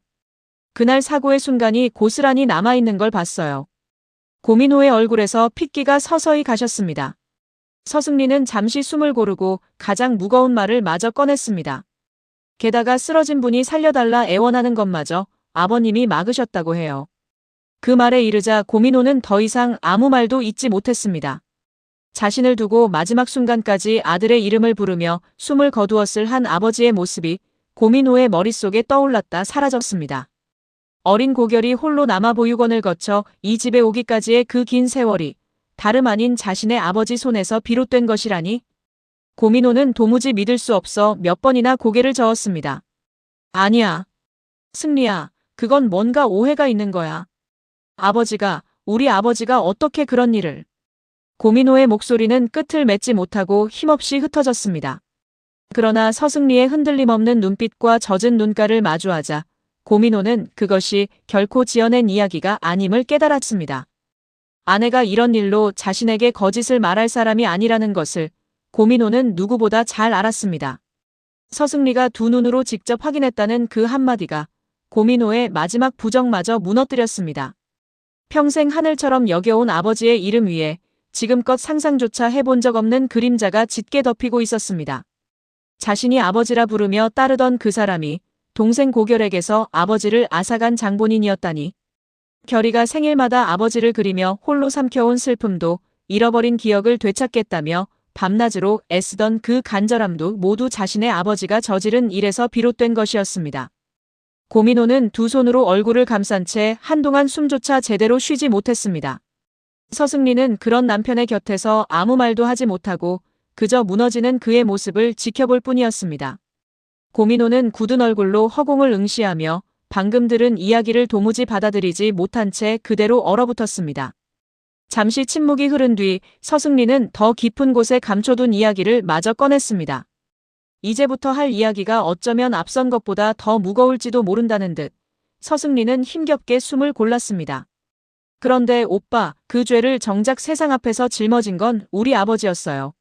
그날 사고의 순간이 고스란히 남아있는 걸 봤어요. 고민호의 얼굴에서 핏기가 서서히 가셨습니다. 서승리는 잠시 숨을 고르고 가장 무거운 말을 마저 꺼냈습니다. 게다가 쓰러진 분이 살려달라 애원하는 것마저 아버님이 막으셨다고 해요. 그 말에 이르자 고민호는 더 이상 아무 말도 잇지 못했습니다. 자신을 두고 마지막 순간까지 아들의 이름을 부르며 숨을 거두었을 한 아버지의 모습이 고민호의 머릿속에 떠올랐다 사라졌습니다. 어린 고결이 홀로 남아 보육원을 거쳐 이 집에 오기까지의 그 긴 세월이 다름 아닌 자신의 아버지 손에서 비롯된 것이라니? 고민호는 도무지 믿을 수 없어 몇 번이나 고개를 저었습니다. 아니야. 승리야, 그건 뭔가 오해가 있는 거야. 우리 아버지가 어떻게 그런 일을. 고민호의 목소리는 끝을 맺지 못하고 힘없이 흩어졌습니다. 그러나 서승리의 흔들림 없는 눈빛과 젖은 눈가를 마주하자 고민호는 그것이 결코 지어낸 이야기가 아님을 깨달았습니다. 아내가 이런 일로 자신에게 거짓을 말할 사람이 아니라는 것을 고민호는 누구보다 잘 알았습니다. 서승리가 두 눈으로 직접 확인했다는 그 한마디가 고민호의 마지막 부정마저 무너뜨렸습니다. 평생 하늘처럼 여겨온 아버지의 이름 위에 지금껏 상상조차 해본 적 없는 그림자가 짙게 덮이고 있었습니다. 자신이 아버지라 부르며 따르던 그 사람이 동생 고결에게서 아버지를 앗아간 장본인이었다니. 결이가 생일마다 아버지를 그리며 홀로 삼켜온 슬픔도 잃어버린 기억을 되찾겠다며 밤낮으로 애쓰던 그 간절함도 모두 자신의 아버지가 저지른 일에서 비롯된 것이었습니다. 고민호는 두 손으로 얼굴을 감싼 채 한동안 숨조차 제대로 쉬지 못했습니다. 서승리는 그런 남편의 곁에서 아무 말도 하지 못하고 그저 무너지는 그의 모습을 지켜볼 뿐이었습니다. 고민호는 굳은 얼굴로 허공을 응시하며 방금 들은 이야기를 도무지 받아들이지 못한 채 그대로 얼어붙었습니다. 잠시 침묵이 흐른 뒤 서승리는 더 깊은 곳에 감춰둔 이야기를 마저 꺼냈습니다. 이제부터 할 이야기가 어쩌면 앞선 것보다 더 무거울지도 모른다는 듯 서승리는 힘겹게 숨을 골랐습니다. 그런데 오빠, 그 죄를 정작 세상 앞에서 짊어진 건 우리 아버지였어요.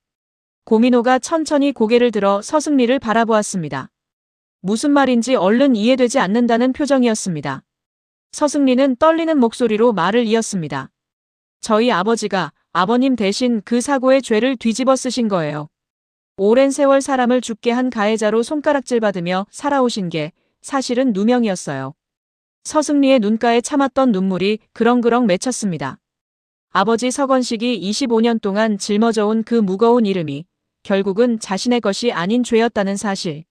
고민호가 천천히 고개를 들어 서승리를 바라보았습니다. 무슨 말인지 얼른 이해되지 않는다는 표정이었습니다. 서승리는 떨리는 목소리로 말을 이었습니다. 저희 아버지가 아버님 대신 그 사고의 죄를 뒤집어 쓰신 거예요. 오랜 세월 사람을 죽게 한 가해자로 손가락질 받으며 살아오신 게 사실은 누명이었어요. 서승리의 눈가에 참았던 눈물이 그렁그렁 맺혔습니다. 아버지 서건식이 25년 동안 짊어져온 그 무거운 이름이 결국은 자신의 것이 아닌 죄였다는 사실.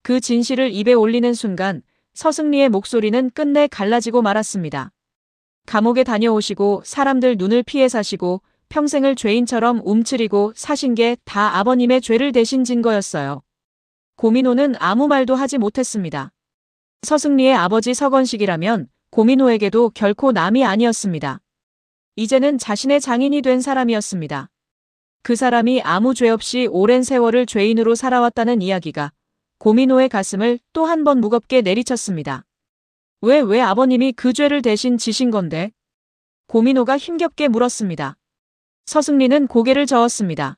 그 진실을 입에 올리는 순간 서승리의 목소리는 끝내 갈라지고 말았습니다. 감옥에 다녀오시고 사람들 눈을 피해 사시고 평생을 죄인처럼 움츠리고 사신 게 다 아버님의 죄를 대신 진 거였어요. 고민호는 아무 말도 하지 못했습니다. 서승리의 아버지 서건식이라면 고민호에게도 결코 남이 아니었습니다. 이제는 자신의 장인이 된 사람이었습니다. 그 사람이 아무 죄 없이 오랜 세월을 죄인으로 살아왔다는 이야기가 고민호의 가슴을 또 한 번 무겁게 내리쳤습니다. 왜 아버님이 그 죄를 대신 지신 건데? 고민호가 힘겹게 물었습니다. 서승리는 고개를 저었습니다.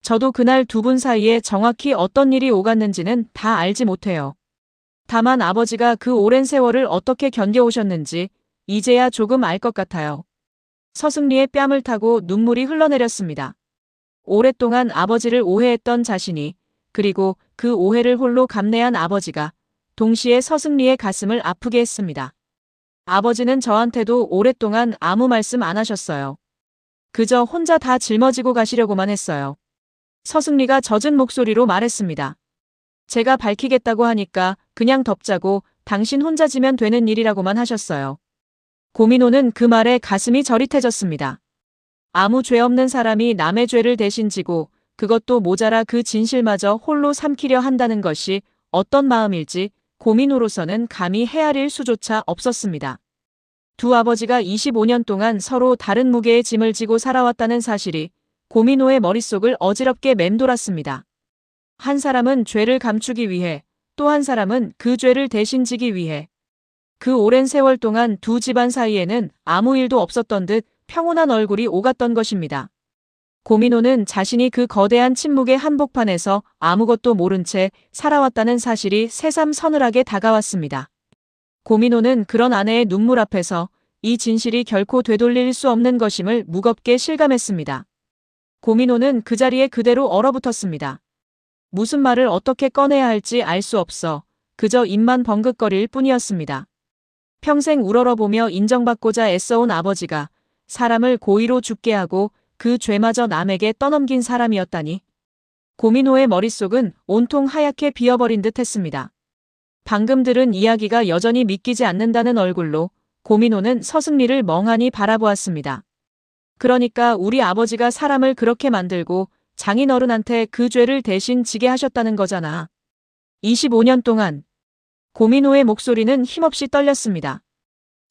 저도 그날 두 분 사이에 정확히 어떤 일이 오갔는지는 다 알지 못해요. 다만 아버지가 그 오랜 세월을 어떻게 견뎌오셨는지 이제야 조금 알 것 같아요. 서승리의 뺨을 타고 눈물이 흘러내렸습니다. 오랫동안 아버지를 오해했던 자신이 그리고 그 오해를 홀로 감내한 아버지가 동시에 서승리의 가슴을 아프게 했습니다. 아버지는 저한테도 오랫동안 아무 말씀 안 하셨어요. 그저 혼자 다 짊어지고 가시려고만 했어요. 서승리가 젖은 목소리로 말했습니다. 제가 밝히겠다고 하니까 그냥 덮자고 당신 혼자 지면 되는 일이라고만 하셨어요. 고민호는 그 말에 가슴이 저릿해졌습니다. 아무 죄 없는 사람이 남의 죄를 대신 지고 그것도 모자라 그 진실마저 홀로 삼키려 한다는 것이 어떤 마음일지 고민호로서는 감히 헤아릴 수조차 없었습니다. 두 아버지가 25년 동안 서로 다른 무게의 짐을 지고 살아왔다는 사실이 고민호의 머릿속을 어지럽게 맴돌았습니다. 한 사람은 죄를 감추기 위해 또 한 사람은 그 죄를 대신 지기 위해 그 오랜 세월 동안 두 집안 사이에는 아무 일도 없었던 듯 평온한 얼굴이 오갔던 것입니다. 고민호는 자신이 그 거대한 침묵의 한복판에서 아무것도 모른 채 살아왔다는 사실이 새삼 서늘하게 다가왔습니다. 고민호는 그런 아내의 눈물 앞에서 이 진실이 결코 되돌릴 수 없는 것임을 무겁게 실감했습니다. 고민호는 그 자리에 그대로 얼어붙었습니다. 무슨 말을 어떻게 꺼내야 할지 알 수 없어 그저 입만 벙긋거릴 뿐이었습니다. 평생 우러러보며 인정받고자 애써온 아버지가 사람을 고의로 죽게 하고 그 죄마저 남에게 떠넘긴 사람이었다니. 고민호의 머릿속은 온통 하얗게 비어버린 듯 했습니다. 방금 들은 이야기가 여전히 믿기지 않는다는 얼굴로 고민호는 서승리를 멍하니 바라보았습니다. 그러니까 우리 아버지가 사람을 그렇게 만들고 장인어른한테 그 죄를 대신 지게 하셨다는 거잖아. 25년 동안. 고민호의 목소리는 힘없이 떨렸습니다.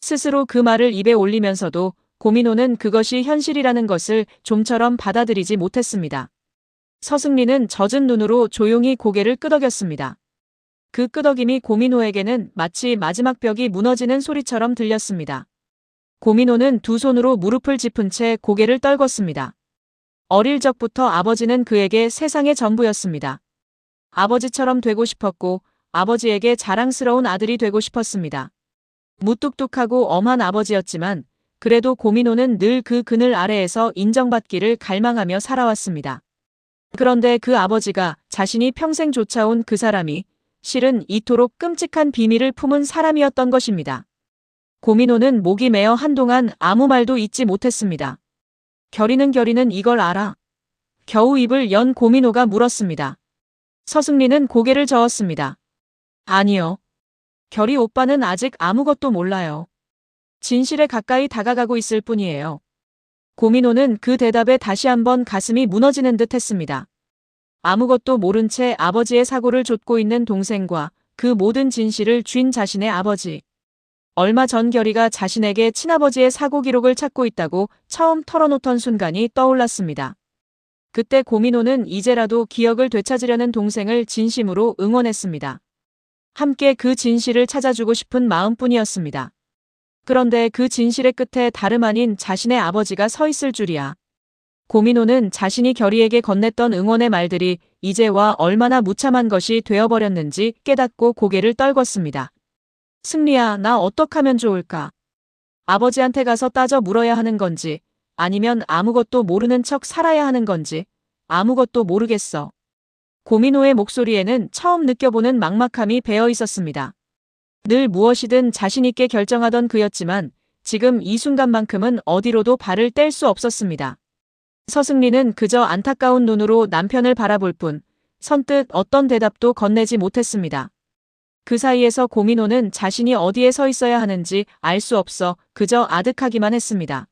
스스로 그 말을 입에 올리면서도 고민호는 그것이 현실이라는 것을 좀처럼 받아들이지 못했습니다. 서승리는 젖은 눈으로 조용히 고개를 끄덕였습니다. 그 끄덕임이 고민호에게는 마치 마지막 벽이 무너지는 소리처럼 들렸습니다. 고민호는 두 손으로 무릎을 짚은 채 고개를 떨궜습니다. 어릴 적부터 아버지는 그에게 세상의 전부였습니다. 아버지처럼 되고 싶었고 아버지에게 자랑스러운 아들이 되고 싶었습니다. 무뚝뚝하고 엄한 아버지였지만 그래도 고민호는 늘 그 그늘 아래에서 인정받기를 갈망하며 살아왔습니다. 그런데 그 아버지가 자신이 평생 쫓아온 그 사람이 실은 이토록 끔찍한 비밀을 품은 사람이었던 것입니다. 고민호는 목이 메어 한동안 아무 말도 잇지 못했습니다. 결이는 이걸 알아? 겨우 입을 연 고민호가 물었습니다. 서승리는 고개를 저었습니다. 아니요. 결이 오빠는 아직 아무것도 몰라요. 진실에 가까이 다가가고 있을 뿐이에요. 고민호는 그 대답에 다시 한번 가슴이 무너지는 듯 했습니다. 아무것도 모른 채 아버지의 사고를 좇고 있는 동생과 그 모든 진실을 쥔 자신의 아버지. 얼마 전 결이가 자신에게 친아버지의 사고 기록을 찾고 있다고 처음 털어놓던 순간이 떠올랐습니다. 그때 고민호는 이제라도 기억을 되찾으려는 동생을 진심으로 응원했습니다. 함께 그 진실을 찾아주고 싶은 마음뿐이었습니다. 그런데 그 진실의 끝에 다름 아닌 자신의 아버지가 서 있을 줄이야. 고민호는 자신이 결이에게 건넸던 응원의 말들이 이제와 얼마나 무참한 것이 되어버렸는지 깨닫고 고개를 떨궜습니다. 승리야, 나 어떡하면 좋을까? 아버지한테 가서 따져 물어야 하는 건지, 아니면 아무것도 모르는 척 살아야 하는 건지, 아무것도 모르겠어. 고민호의 목소리에는 처음 느껴보는 막막함이 배어 있었습니다. 늘 무엇이든 자신있게 결정하던 그였지만 지금 이 순간만큼은 어디로도 발을 뗄 수 없었습니다. 서승리는 그저 안타까운 눈으로 남편을 바라볼 뿐 선뜻 어떤 대답도 건네지 못했습니다. 그 사이에서 고민호는 자신이 어디에 서 있어야 하는지 알 수 없어 그저 아득하기만 했습니다.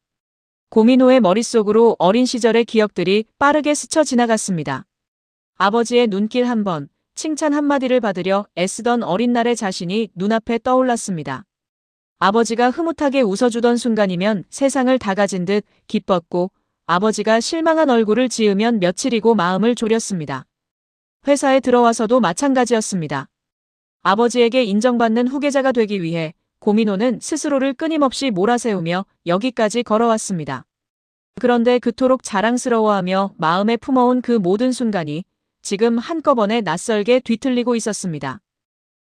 고민호의 머릿속으로 어린 시절의 기억들이 빠르게 스쳐 지나갔습니다. 아버지의 눈길 한 번, 칭찬 한마디를 받으려 애쓰던 어린 날의 자신이 눈앞에 떠올랐습니다. 아버지가 흐뭇하게 웃어주던 순간이면 세상을 다 가진 듯 기뻤고 아버지가 실망한 얼굴을 지으면 며칠이고 마음을 졸였습니다. 회사에 들어와서도 마찬가지였습니다. 아버지에게 인정받는 후계자가 되기 위해 고민호는 스스로를 끊임없이 몰아세우며 여기까지 걸어왔습니다. 그런데 그토록 자랑스러워하며 마음에 품어온 그 모든 순간이 지금 한꺼번에 낯설게 뒤틀리고 있었습니다.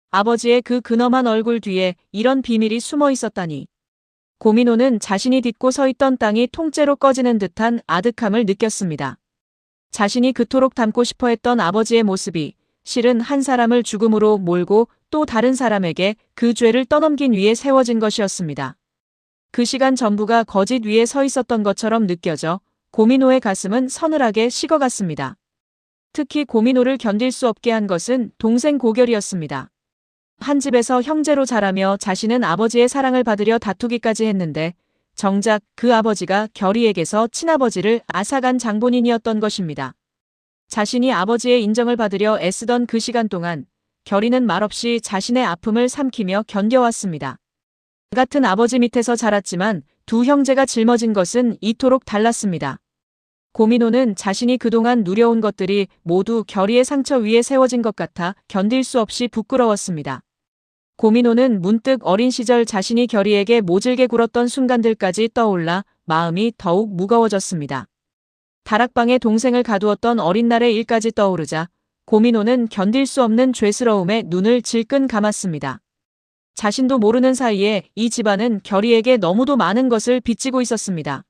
아버지의 그 근엄한 얼굴 뒤에 이런 비밀이 숨어 있었다니. 고민호는 자신이 딛고 서 있던 땅이 통째로 꺼지는 듯한 아득함을 느꼈습니다. 자신이 그토록 닮고 싶어 했던 아버지의 모습이 실은 한 사람을 죽음으로 몰고 또 다른 사람에게 그 죄를 떠넘긴 위에 세워진 것이었습니다. 그 시간 전부가 거짓 위에 서 있었던 것처럼 느껴져 고민호의 가슴은 서늘하게 식어갔습니다. 특히 고민호를 견딜 수 없게 한 것은 동생 고결이었습니다. 한 집에서 형제로 자라며 자신은 아버지의 사랑을 받으려 다투기까지 했는데 정작 그 아버지가 결이에게서 친아버지를 앗아간 장본인이었던 것입니다. 자신이 아버지의 인정을 받으려 애쓰던 그 시간 동안 결이는 말없이 자신의 아픔을 삼키며 견뎌왔습니다. 같은 아버지 밑에서 자랐지만 두 형제가 짊어진 것은 이토록 달랐습니다. 고민호는 자신이 그동안 누려온 것들이 모두 결이의 상처 위에 세워진 것 같아 견딜 수 없이 부끄러웠습니다. 고민호는 문득 어린 시절 자신이 결이에게 모질게 굴었던 순간들까지 떠올라 마음이 더욱 무거워졌습니다. 다락방에 동생을 가두었던 어린 날의 일까지 떠오르자 고민호는 견딜 수 없는 죄스러움에 눈을 질끈 감았습니다. 자신도 모르는 사이에 이 집안은 결이에게 너무도 많은 것을 빚지고 있었습니다.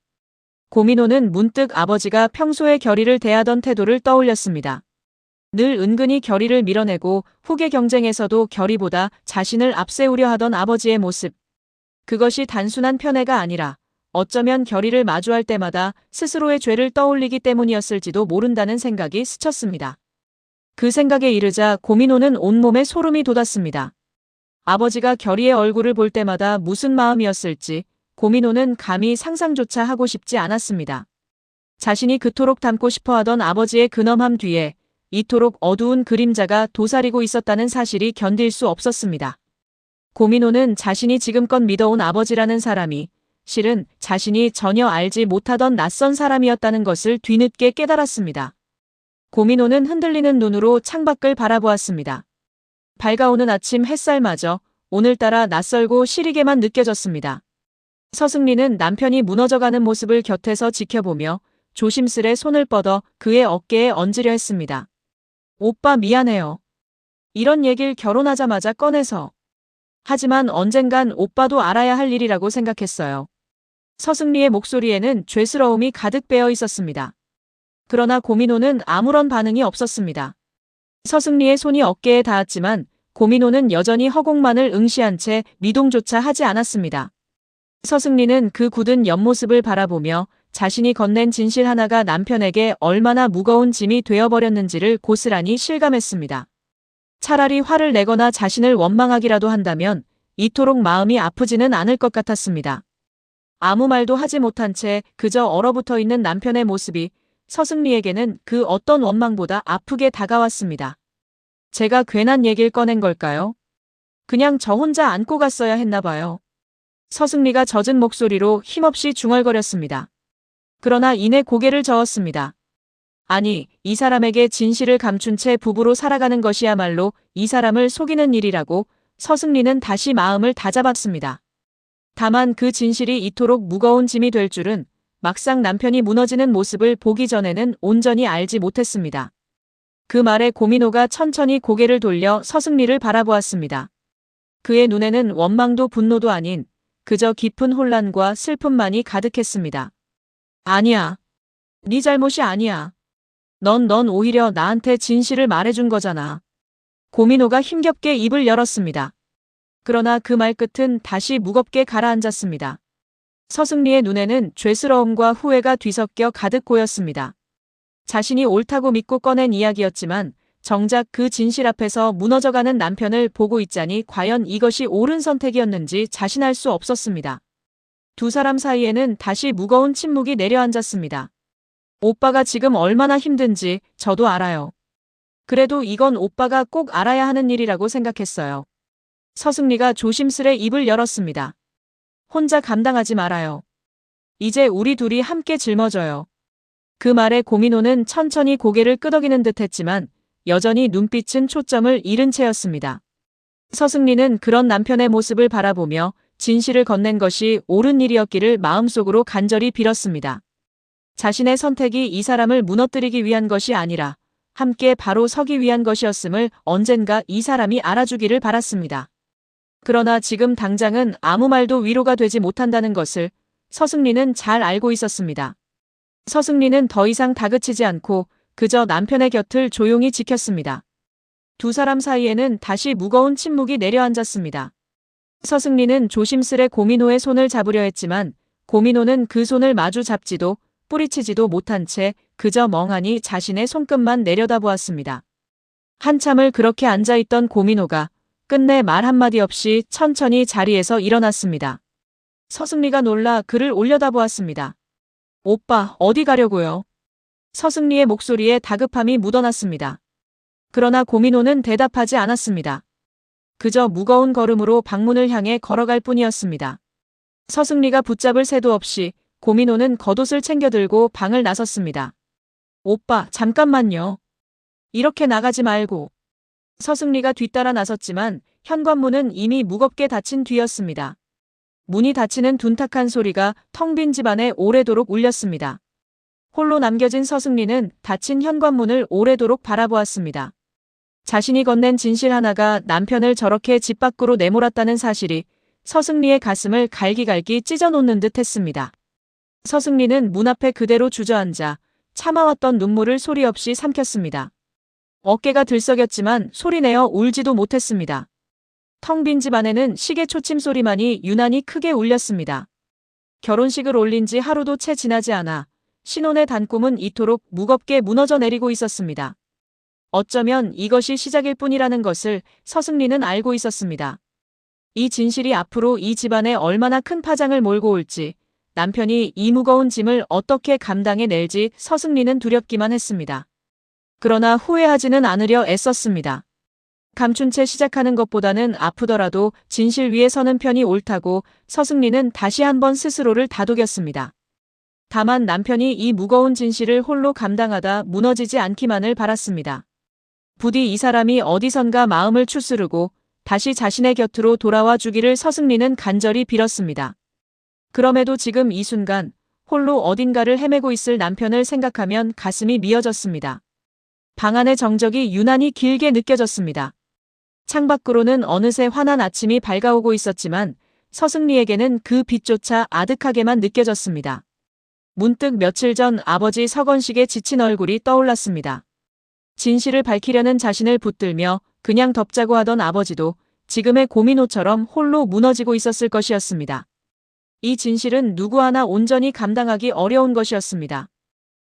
고민호는 문득 아버지가 평소에 결이를 대하던 태도를 떠올렸습니다. 늘 은근히 결이를 밀어내고 후계 경쟁에서도 결이보다 자신을 앞세우려 하던 아버지의 모습. 그것이 단순한 편애가 아니라 어쩌면 결이를 마주할 때마다 스스로의 죄를 떠올리기 때문이었을지도 모른다는 생각이 스쳤습니다. 그 생각에 이르자 고민호는 온몸에 소름이 돋았습니다. 아버지가 결이의 얼굴을 볼 때마다 무슨 마음이었을지 고민호는 감히 상상조차 하고 싶지 않았습니다. 자신이 그토록 닮고 싶어하던 아버지의 근엄함 뒤에 이토록 어두운 그림자가 도사리고 있었다는 사실이 견딜 수 없었습니다. 고민호는 자신이 지금껏 믿어온 아버지라는 사람이 실은 자신이 전혀 알지 못하던 낯선 사람이었다는 것을 뒤늦게 깨달았습니다. 고민호는 흔들리는 눈으로 창밖을 바라보았습니다. 밝아오는 아침 햇살마저 오늘따라 낯설고 시리게만 느껴졌습니다. 서승리는 남편이 무너져가는 모습을 곁에서 지켜보며 조심스레 손을 뻗어 그의 어깨에 얹으려 했습니다. 오빠 미안해요. 이런 얘길 결혼하자마자 꺼내서. 하지만 언젠간 오빠도 알아야 할 일이라고 생각했어요. 서승리의 목소리에는 죄스러움이 가득 배어 있었습니다. 그러나 고민호는 아무런 반응이 없었습니다. 서승리의 손이 어깨에 닿았지만 고민호는 여전히 허공만을 응시한 채 미동조차 하지 않았습니다. 서승리는 그 굳은 옆모습을 바라보며 자신이 건넨 진실 하나가 남편에게 얼마나 무거운 짐이 되어버렸는지를 고스란히 실감했습니다. 차라리 화를 내거나 자신을 원망하기라도 한다면 이토록 마음이 아프지는 않을 것 같았습니다. 아무 말도 하지 못한 채 그저 얼어붙어 있는 남편의 모습이 서승리에게는 그 어떤 원망보다 아프게 다가왔습니다. 제가 괜한 얘기를 꺼낸 걸까요? 그냥 저 혼자 안고 갔어야 했나 봐요. 서승리가 젖은 목소리로 힘없이 중얼거렸습니다. 그러나 이내 고개를 저었습니다. 아니, 이 사람에게 진실을 감춘 채 부부로 살아가는 것이야말로 이 사람을 속이는 일이라고 서승리는 다시 마음을 다잡았습니다. 다만 그 진실이 이토록 무거운 짐이 될 줄은 막상 남편이 무너지는 모습을 보기 전에는 온전히 알지 못했습니다. 그 말에 고민호가 천천히 고개를 돌려 서승리를 바라보았습니다. 그의 눈에는 원망도 분노도 아닌 그저 깊은 혼란과 슬픔만이 가득했습니다. 아니야. 네 잘못이 아니야. 넌 오히려 나한테 진실을 말해준 거잖아. 고민호가 힘겹게 입을 열었습니다. 그러나 그 말끝은 다시 무겁게 가라앉았습니다. 서승리의 눈에는 죄스러움과 후회가 뒤섞여 가득 고였습니다. 자신이 옳다고 믿고 꺼낸 이야기였지만 정작 그 진실 앞에서 무너져가는 남편을 보고 있자니 과연 이것이 옳은 선택이었는지 자신할 수 없었습니다. 두 사람 사이에는 다시 무거운 침묵이 내려앉았습니다. 오빠가 지금 얼마나 힘든지 저도 알아요. 그래도 이건 오빠가 꼭 알아야 하는 일이라고 생각했어요. 서승리가 조심스레 입을 열었습니다. 혼자 감당하지 말아요. 이제 우리 둘이 함께 짊어져요. 그 말에 고민호는 천천히 고개를 끄덕이는 듯 했지만 여전히 눈빛은 초점을 잃은 채였습니다. 서승리는 그런 남편의 모습을 바라보며 진실을 건넨 것이 옳은 일이었기를 마음속으로 간절히 빌었습니다. 자신의 선택이 이 사람을 무너뜨리기 위한 것이 아니라 함께 바로 서기 위한 것이었음을 언젠가 이 사람이 알아주기를 바랐습니다. 그러나 지금 당장은 아무 말도 위로가 되지 못한다는 것을 서승리는 잘 알고 있었습니다. 서승리는 더 이상 다그치지 않고 그저 남편의 곁을 조용히 지켰습니다. 두 사람 사이에는 다시 무거운 침묵이 내려앉았습니다. 서승리는 조심스레 고민호의 손을 잡으려 했지만 고민호는 그 손을 마주 잡지도 뿌리치지도 못한 채 그저 멍하니 자신의 손끝만 내려다보았습니다. 한참을 그렇게 앉아있던 고민호가 끝내 말 한마디 없이 천천히 자리에서 일어났습니다. 서승리가 놀라 그를 올려다보았습니다. 오빠, 어디 가려고요? 서승리의 목소리에 다급함이 묻어났습니다. 그러나 고민호는 대답하지 않았습니다. 그저 무거운 걸음으로 방문을 향해 걸어갈 뿐이었습니다. 서승리가 붙잡을 새도 없이 고민호는 겉옷을 챙겨들고 방을 나섰습니다. 오빠, 잠깐만요. 이렇게 나가지 말고. 서승리가 뒤따라 나섰지만 현관문은 이미 무겁게 닫힌 뒤였습니다. 문이 닫히는 둔탁한 소리가 텅 빈 집안에 오래도록 울렸습니다. 홀로 남겨진 서승리는 닫힌 현관문을 오래도록 바라보았습니다. 자신이 건넨 진실 하나가 남편을 저렇게 집 밖으로 내몰았다는 사실이 서승리의 가슴을 갈기갈기 찢어놓는 듯 했습니다. 서승리는 문 앞에 그대로 주저앉아 참아왔던 눈물을 소리 없이 삼켰습니다. 어깨가 들썩였지만 소리내어 울지도 못했습니다. 텅 빈 집 안에는 시계 초침 소리만이 유난히 크게 울렸습니다. 결혼식을 올린 지 하루도 채 지나지 않아 신혼의 단꿈은 이토록 무겁게 무너져 내리고 있었습니다. 어쩌면 이것이 시작일 뿐이라는 것을 서승리는 알고 있었습니다. 이 진실이 앞으로 이 집안에 얼마나 큰 파장을 몰고 올지, 남편이 이 무거운 짐을 어떻게 감당해 낼지 서승리는 두렵기만 했습니다. 그러나 후회하지는 않으려 애썼습니다. 감춘 채 시작하는 것보다는 아프더라도 진실 위에 서는 편이 옳다고 서승리는 다시 한번 스스로를 다독였습니다. 다만 남편이 이 무거운 진실을 홀로 감당하다 무너지지 않기만을 바랐습니다. 부디 이 사람이 어디선가 마음을 추스르고 다시 자신의 곁으로 돌아와 주기를 서승리는 간절히 빌었습니다. 그럼에도 지금 이 순간 홀로 어딘가를 헤매고 있을 남편을 생각하면 가슴이 미어졌습니다. 방 안의 정적이 유난히 길게 느껴졌습니다. 창밖으로는 어느새 환한 아침이 밝아오고 있었지만 서승리에게는 그 빛조차 아득하게만 느껴졌습니다. 문득 며칠 전 아버지 서건식의 지친 얼굴이 떠올랐습니다. 진실을 밝히려는 자신을 붙들며 그냥 덮자고 하던 아버지도 지금의 고민호처럼 홀로 무너지고 있었을 것이었습니다. 이 진실은 누구 하나 온전히 감당하기 어려운 것이었습니다.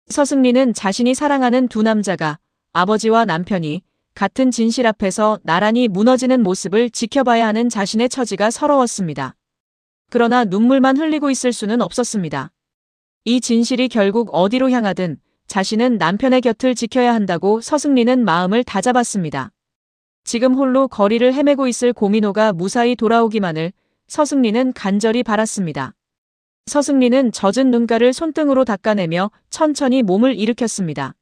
서승리는 자신이 사랑하는 두 남자가, 아버지와 남편이 같은 진실 앞에서 나란히 무너지는 모습을 지켜봐야 하는 자신의 처지가 서러웠습니다. 그러나 눈물만 흘리고 있을 수는 없었습니다. 이 진실이 결국 어디로 향하든 자신은 남편의 곁을 지켜야 한다고 서승리는 마음을 다잡았습니다. 지금 홀로 거리를 헤매고 있을 고민호가 무사히 돌아오기만을 서승리는 간절히 바랐습니다. 서승리는 젖은 눈가를 손등으로 닦아내며 천천히 몸을 일으켰습니다.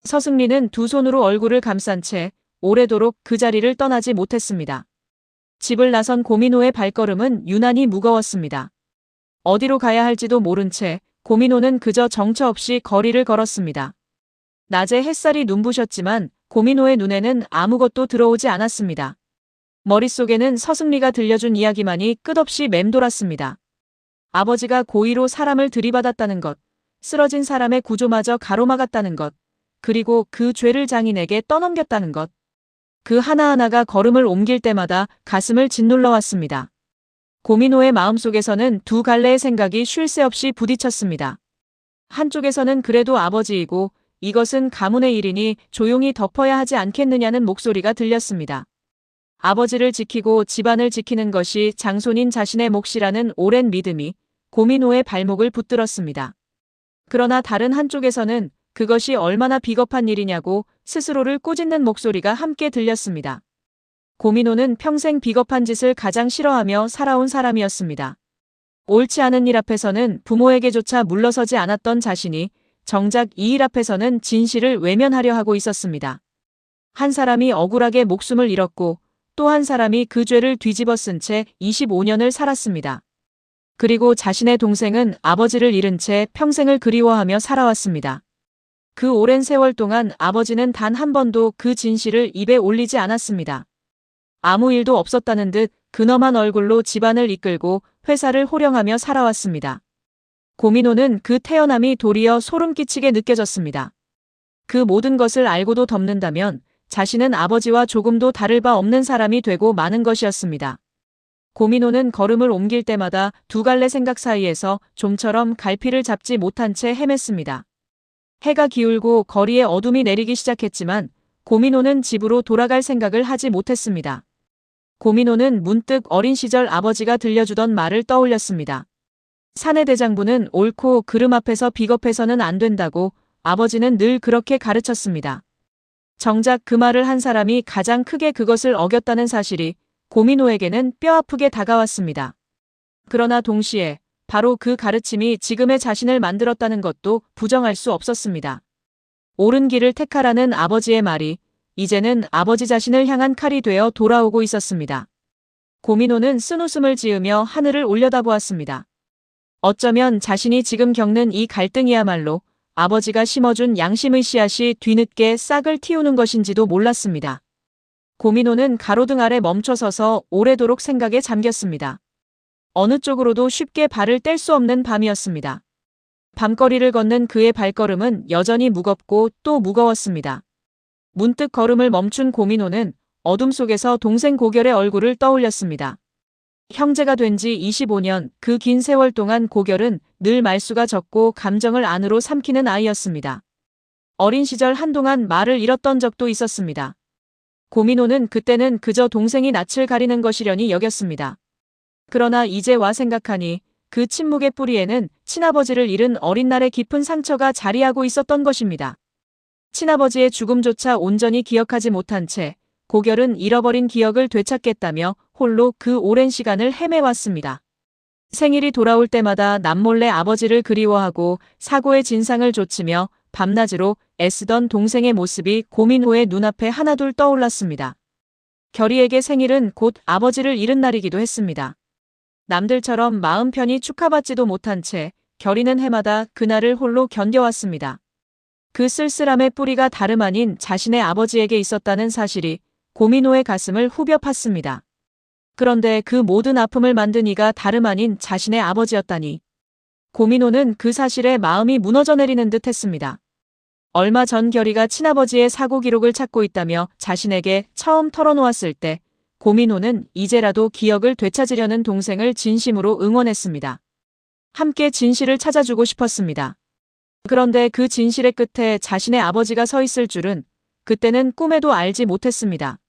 서승리는 두 손으로 얼굴을 감싼 채 오래도록 그 자리를 떠나지 못했습니다. 집을 나선 고민호의 발걸음은 유난히 무거웠습니다. 어디로 가야 할지도 모른 채 고민호는 그저 정처 없이 거리를 걸었습니다. 낮에 햇살이 눈부셨지만 고민호의 눈에는 아무것도 들어오지 않았습니다. 머릿속에는 서승리가 들려준 이야기만이 끝없이 맴돌았습니다. 아버지가 고의로 사람을 들이받았다는 것, 쓰러진 사람의 구조마저 가로막았다는 것, 그리고 그 죄를 장인에게 떠넘겼다는 것. 그 하나하나가 걸음을 옮길 때마다 가슴을 짓눌러 왔습니다. 고민호의 마음속에서는 두 갈래의 생각이 쉴 새 없이 부딪혔습니다. 한쪽에서는 그래도 아버지이고 이것은 가문의 일이니 조용히 덮어야 하지 않겠느냐는 목소리가 들렸습니다. 아버지를 지키고 집안을 지키는 것이 장손인 자신의 몫이라는 오랜 믿음이 고민호의 발목을 붙들었습니다. 그러나 다른 한쪽에서는 그것이 얼마나 비겁한 일이냐고 스스로를 꾸짖는 목소리가 함께 들렸습니다. 고민호는 평생 비겁한 짓을 가장 싫어하며 살아온 사람이었습니다. 옳지 않은 일 앞에서는 부모에게조차 물러서지 않았던 자신이 정작 이 일 앞에서는 진실을 외면하려 하고 있었습니다. 한 사람이 억울하게 목숨을 잃었고 또 한 사람이 그 죄를 뒤집어 쓴 채 25년을 살았습니다. 그리고 자신의 동생은 아버지를 잃은 채 평생을 그리워하며 살아왔습니다. 그 오랜 세월 동안 아버지는 단 한 번도 그 진실을 입에 올리지 않았습니다. 아무 일도 없었다는 듯 근엄한 얼굴로 집안을 이끌고 회사를 호령하며 살아왔습니다. 고민호는 그 태어남이 도리어 소름 끼치게 느껴졌습니다. 그 모든 것을 알고도 덮는다면 자신은 아버지와 조금도 다를 바 없는 사람이 되고 마는 것이었습니다. 고민호는 걸음을 옮길 때마다 두 갈래 생각 사이에서 좀처럼 갈피를 잡지 못한 채 헤맸습니다. 해가 기울고 거리에 어둠이 내리기 시작했지만 고민호는 집으로 돌아갈 생각을 하지 못했습니다. 고민호는 문득 어린 시절 아버지가 들려주던 말을 떠올렸습니다. 사내 대장부는 옳고 그름 앞에서 비겁해서는 안 된다고 아버지는 늘 그렇게 가르쳤습니다. 정작 그 말을 한 사람이 가장 크게 그것을 어겼다는 사실이 고민호에게는 뼈아프게 다가왔습니다. 그러나 동시에 바로 그 가르침이 지금의 자신을 만들었다는 것도 부정할 수 없었습니다. 옳은 길을 택하라는 아버지의 말이 이제는 아버지 자신을 향한 칼이 되어 돌아오고 있었습니다. 고민호는 쓴웃음을 지으며 하늘을 올려다보았습니다. 어쩌면 자신이 지금 겪는 이 갈등이야말로 아버지가 심어준 양심의 씨앗이 뒤늦게 싹을 틔우는 것인지도 몰랐습니다. 고민호는 가로등 아래 멈춰서서 오래도록 생각에 잠겼습니다. 어느 쪽으로도 쉽게 발을 뗄 수 없는 밤이었습니다. 밤거리를 걷는 그의 발걸음은 여전히 무겁고 또 무거웠습니다. 문득 걸음을 멈춘 고민호는 어둠 속에서 동생 고결의 얼굴을 떠올렸습니다. 형제가 된 지 25년 그 긴 세월 동안 고결은 늘 말수가 적고 감정을 안으로 삼키는 아이였습니다. 어린 시절 한동안 말을 잃었던 적도 있었습니다. 고민호는 그때는 그저 동생이 낯을 가리는 것이려니 여겼습니다. 그러나 이제 와 생각하니 그 침묵의 뿌리에는 친아버지를 잃은 어린 날의 깊은 상처가 자리하고 있었던 것입니다. 친아버지의 죽음조차 온전히 기억하지 못한 채 고결은 잃어버린 기억을 되찾겠다며 홀로 그 오랜 시간을 헤매왔습니다. 생일이 돌아올 때마다 남몰래 아버지를 그리워하고 사고의 진상을 좇으며 밤낮으로 애쓰던 동생의 모습이 고민호의 눈앞에 하나둘 떠올랐습니다. 결이에게 생일은 곧 아버지를 잃은 날이기도 했습니다. 남들처럼 마음 편히 축하받지도 못한 채 결이는 해마다 그날을 홀로 견뎌왔습니다. 그 쓸쓸함의 뿌리가 다름 아닌 자신의 아버지에게 있었다는 사실이 고민호의 가슴을 후벼 팠습니다. 그런데 그 모든 아픔을 만든 이가 다름 아닌 자신의 아버지였다니. 고민호는 그 사실에 마음이 무너져 내리는 듯 했습니다. 얼마 전 결이가 친아버지의 사고 기록을 찾고 있다며 자신에게 처음 털어놓았을 때 고민호는 이제라도 기억을 되찾으려는 동생을 진심으로 응원했습니다. 함께 진실을 찾아주고 싶었습니다. 그런데 그 진실의 끝에 자신의 아버지가 서 있을 줄은 그때는 꿈에도 알지 못했습니다.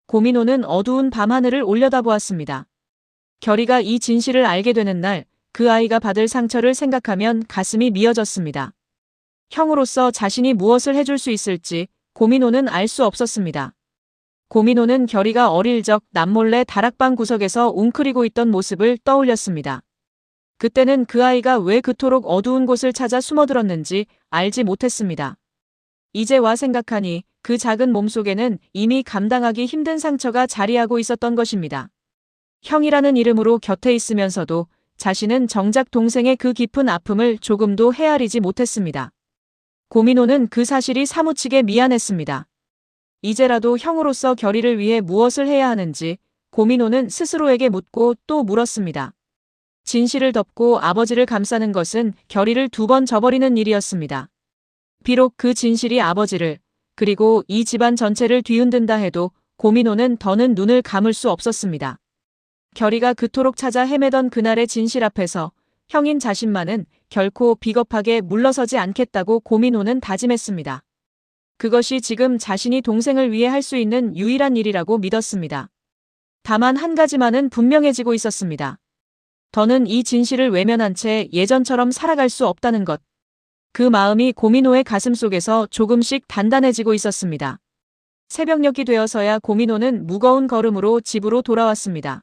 고민호는 어두운 밤하늘을 올려다보았습니다. 결이가 이 진실을 알게 되는 날, 그 아이가 받을 상처를 생각하면 가슴이 미어졌습니다. 형으로서 자신이 무엇을 해줄 수 있을지 고민호는 알 수 없었습니다. 고민호는 결이가 어릴 적 남몰래 다락방 구석에서 웅크리고 있던 모습을 떠올렸습니다. 그때는 그 아이가 왜 그토록 어두운 곳을 찾아 숨어들었는지 알지 못했습니다. 이제 와 생각하니 그 작은 몸속에는 이미 감당하기 힘든 상처가 자리하고 있었던 것입니다. 형이라는 이름으로 곁에 있으면서도 자신은 정작 동생의 그 깊은 아픔을 조금도 헤아리지 못했습니다. 고민호는 그 사실이 사무치게 미안했습니다. 이제라도 형으로서 결이를 위해 무엇을 해야 하는지 고민호는 스스로에게 묻고 또 물었습니다. 진실을 덮고 아버지를 감싸는 것은 결이를 2번 저버리는 일이었습니다. 비록 그 진실이 아버지를 그리고 이 집안 전체를 뒤흔든다 해도 고민호는 더는 눈을 감을 수 없었습니다. 결이가 그토록 찾아 헤매던 그날의 진실 앞에서 형인 자신만은 결코 비겁하게 물러서지 않겠다고 고민호는 다짐했습니다. 그것이 지금 자신이 동생을 위해 할 수 있는 유일한 일이라고 믿었습니다. 다만 한 가지만은 분명해지고 있었습니다. 더는 이 진실을 외면한 채 예전처럼 살아갈 수 없다는 것. 그 마음이 고민호의 가슴속에서 조금씩 단단해지고 있었습니다. 새벽녘이 되어서야 고민호는 무거운 걸음으로 집으로 돌아왔습니다.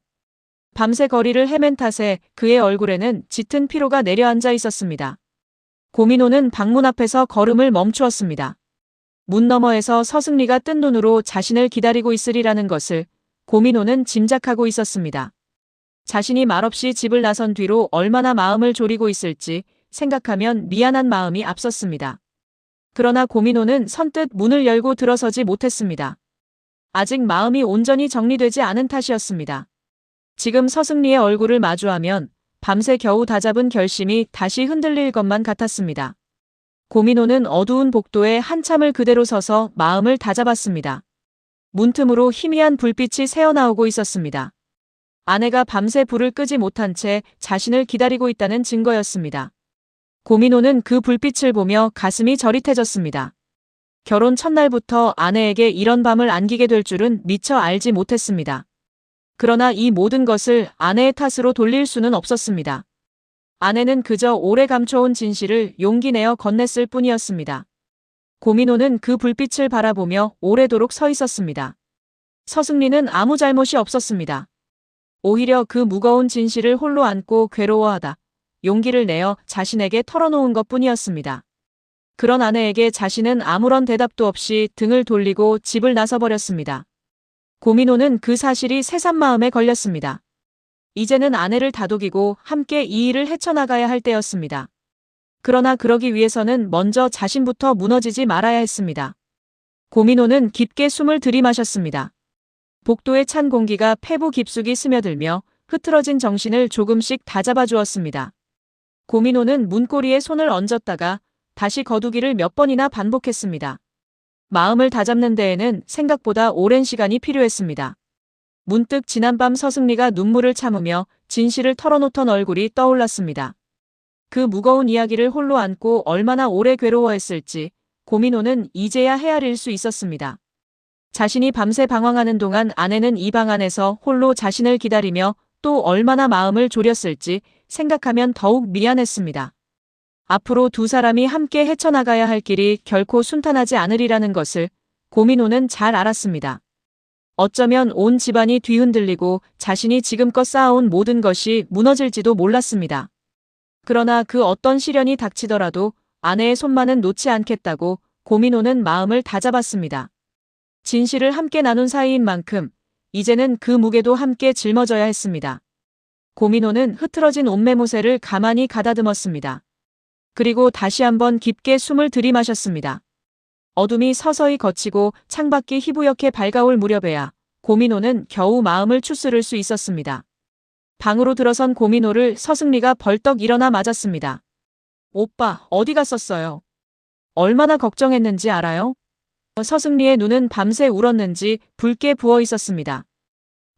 밤새 거리를 헤맨 탓에 그의 얼굴에는 짙은 피로가 내려앉아 있었습니다. 고민호는 방문 앞에서 걸음을 멈추었습니다. 문 너머에서 서승리가 뜬 눈으로 자신을 기다리고 있으리라는 것을 고민호는 짐작하고 있었습니다. 자신이 말없이 집을 나선 뒤로 얼마나 마음을 졸이고 있을지 생각하면 미안한 마음이 앞섰습니다. 그러나 고민호는 선뜻 문을 열고 들어서지 못했습니다. 아직 마음이 온전히 정리되지 않은 탓이었습니다. 지금 서승리의 얼굴을 마주하면 밤새 겨우 다잡은 결심이 다시 흔들릴 것만 같았습니다. 고민호는 어두운 복도에 한참을 그대로 서서 마음을 다잡았습니다. 문틈으로 희미한 불빛이 새어나오고 있었습니다. 아내가 밤새 불을 끄지 못한 채 자신을 기다리고 있다는 증거였습니다. 고민호는 그 불빛을 보며 가슴이 저릿해졌습니다. 결혼 첫날부터 아내에게 이런 밤을 안기게 될 줄은 미처 알지 못했습니다. 그러나 이 모든 것을 아내의 탓으로 돌릴 수는 없었습니다. 아내는 그저 오래 감춰온 진실을 용기 내어 건넸을 뿐이었습니다. 고민호는 그 불빛을 바라보며 오래도록 서 있었습니다. 서승리는 아무 잘못이 없었습니다. 오히려 그 무거운 진실을 홀로 안고 괴로워하다 용기를 내어 자신에게 털어놓은 것뿐이었습니다. 그런 아내에게 자신은 아무런 대답도 없이 등을 돌리고 집을 나서버렸습니다. 고민호는 그 사실이 새삼 마음에 걸렸습니다. 이제는 아내를 다독이고 함께 이 일을 헤쳐나가야 할 때였습니다. 그러나 그러기 위해서는 먼저 자신부터 무너지지 말아야 했습니다. 고민호는 깊게 숨을 들이마셨습니다. 복도의 찬 공기가 폐부 깊숙이 스며들며 흐트러진 정신을 조금씩 다잡아 주었습니다. 고민호는 문고리에 손을 얹었다가 다시 거두기를 몇 번이나 반복했습니다. 마음을 다잡는 데에는 생각보다 오랜 시간이 필요했습니다. 문득 지난밤 서승리가 눈물을 참으며 진실을 털어놓던 얼굴이 떠올랐습니다. 그 무거운 이야기를 홀로 안고 얼마나 오래 괴로워했을지 고민호는 이제야 헤아릴 수 있었습니다. 자신이 밤새 방황하는 동안 아내는 이 방 안에서 홀로 자신을 기다리며 또 얼마나 마음을 졸였을지 생각하면 더욱 미안했습니다. 앞으로 두 사람이 함께 헤쳐나가야 할 길이 결코 순탄하지 않으리라는 것을 고민호는 잘 알았습니다. 어쩌면 온 집안이 뒤흔들리고 자신이 지금껏 쌓아온 모든 것이 무너질지도 몰랐습니다. 그러나 그 어떤 시련이 닥치더라도 아내의 손만은 놓지 않겠다고 고민호는 마음을 다잡았습니다. 진실을 함께 나눈 사이인 만큼 이제는 그 무게도 함께 짊어져야 했습니다. 고민호는 흐트러진 옷매무새를 가만히 가다듬었습니다. 그리고 다시 한번 깊게 숨을 들이마셨습니다. 어둠이 서서히 걷히고 창밖이 희부옇게 밝아올 무렵에야 고민호는 겨우 마음을 추스를 수 있었습니다. 방으로 들어선 고민호를 서승리가 벌떡 일어나 맞았습니다. 오빠, 어디 갔었어요? 얼마나 걱정했는지 알아요? 서승리의 눈은 밤새 울었는지 붉게 부어 있었습니다.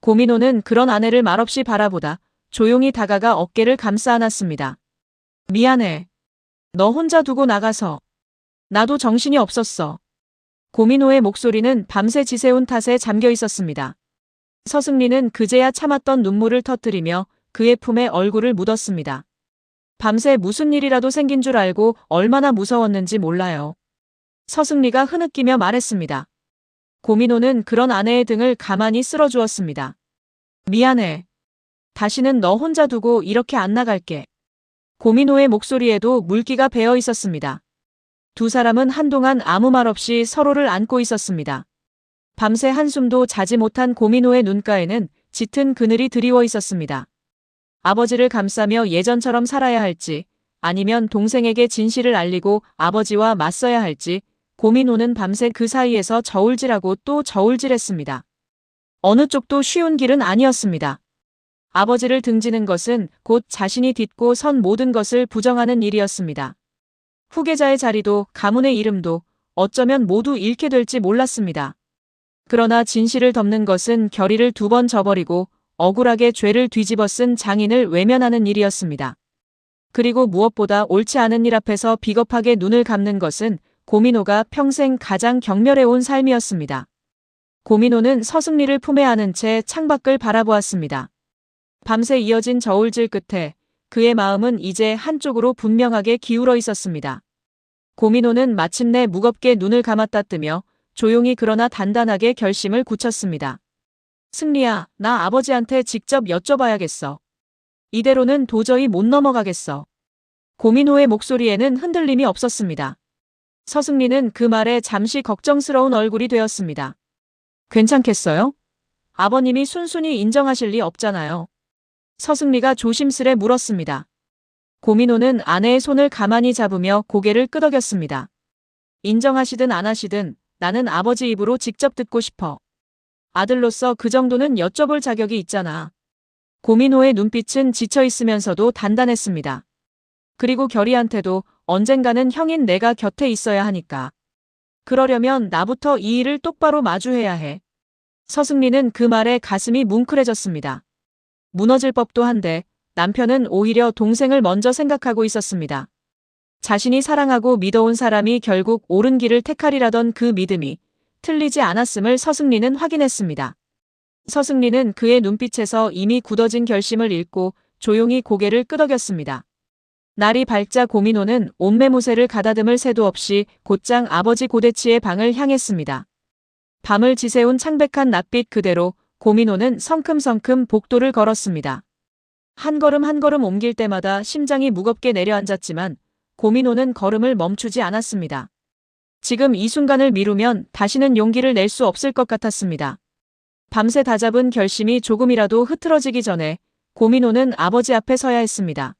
고민호는 그런 아내를 말없이 바라보다 조용히 다가가 어깨를 감싸 안았습니다. 미안해. 너 혼자 두고 나가서. 나도 정신이 없었어. 고민호의 목소리는 밤새 지새운 탓에 잠겨 있었습니다. 서승리는 그제야 참았던 눈물을 터뜨리며 그의 품에 얼굴을 묻었습니다. 밤새 무슨 일이라도 생긴 줄 알고 얼마나 무서웠는지 몰라요. 서승리가 흐느끼며 말했습니다. 고민호는 그런 아내의 등을 가만히 쓸어주었습니다. 미안해. 다시는 너 혼자 두고 이렇게 안 나갈게. 고민호의 목소리에도 물기가 배어 있었습니다. 두 사람은 한동안 아무 말 없이 서로를 안고 있었습니다. 밤새 한숨도 자지 못한 고민호의 눈가에는 짙은 그늘이 드리워 있었습니다. 아버지를 감싸며 예전처럼 살아야 할지, 아니면 동생에게 진실을 알리고 아버지와 맞서야 할지, 고민호는 밤새 그 사이에서 저울질하고 또 저울질했습니다. 어느 쪽도 쉬운 길은 아니었습니다. 아버지를 등지는 것은 곧 자신이 딛고 선 모든 것을 부정하는 일이었습니다. 후계자의 자리도 가문의 이름도 어쩌면 모두 잃게 될지 몰랐습니다. 그러나 진실을 덮는 것은 결의를 2번 저버리고 억울하게 죄를 뒤집어 쓴 장인을 외면하는 일이었습니다. 그리고 무엇보다 옳지 않은 일 앞에서 비겁하게 눈을 감는 것은 고민호가 평생 가장 경멸해온 삶이었습니다. 고민호는 서승리를 품에 안은 채 창밖을 바라보았습니다. 밤새 이어진 저울질 끝에 그의 마음은 이제 한쪽으로 분명하게 기울어 있었습니다. 고민호는 마침내 무겁게 눈을 감았다 뜨며 조용히 그러나 단단하게 결심을 굳혔습니다. 승리야, 나 아버지한테 직접 여쭤봐야겠어. 이대로는 도저히 못 넘어가겠어. 고민호의 목소리에는 흔들림이 없었습니다. 서승리는 그 말에 잠시 걱정스러운 얼굴이 되었습니다. 괜찮겠어요? 아버님이 순순히 인정하실 리 없잖아요. 서승리가 조심스레 물었습니다. 고민호는 아내의 손을 가만히 잡으며 고개를 끄덕였습니다. 인정하시든 안 하시든 나는 아버지 입으로 직접 듣고 싶어. 아들로서 그 정도는 여쭤볼 자격이 있잖아. 고민호의 눈빛은 지쳐 있으면서도 단단했습니다. 그리고 결의한테도 언젠가는 형인 내가 곁에 있어야 하니까. 그러려면 나부터 이 일을 똑바로 마주해야 해. 서승리는 그 말에 가슴이 뭉클해졌습니다. 무너질 법도 한데 남편은 오히려 동생을 먼저 생각하고 있었습니다. 자신이 사랑하고 믿어온 사람이 결국 옳은 길을 택하리라던 그 믿음이 틀리지 않았음을 서승리는 확인했습니다. 서승리는 그의 눈빛에서 이미 굳어진 결심을 읽고 조용히 고개를 끄덕였습니다. 날이 밝자 고민호는 옷매무새를 가다듬을 새도 없이 곧장 아버지 고대치의 방을 향했습니다. 밤을 지새운 창백한 낯빛 그대로 고민호는 성큼성큼 복도를 걸었습니다. 한 걸음 한 걸음 옮길 때마다 심장이 무겁게 내려앉았지만 고민호는 걸음을 멈추지 않았습니다. 지금 이 순간을 미루면 다시는 용기를 낼 수 없을 것 같았습니다. 밤새 다잡은 결심이 조금이라도 흐트러지기 전에 고민호는 아버지 앞에 서야 했습니다.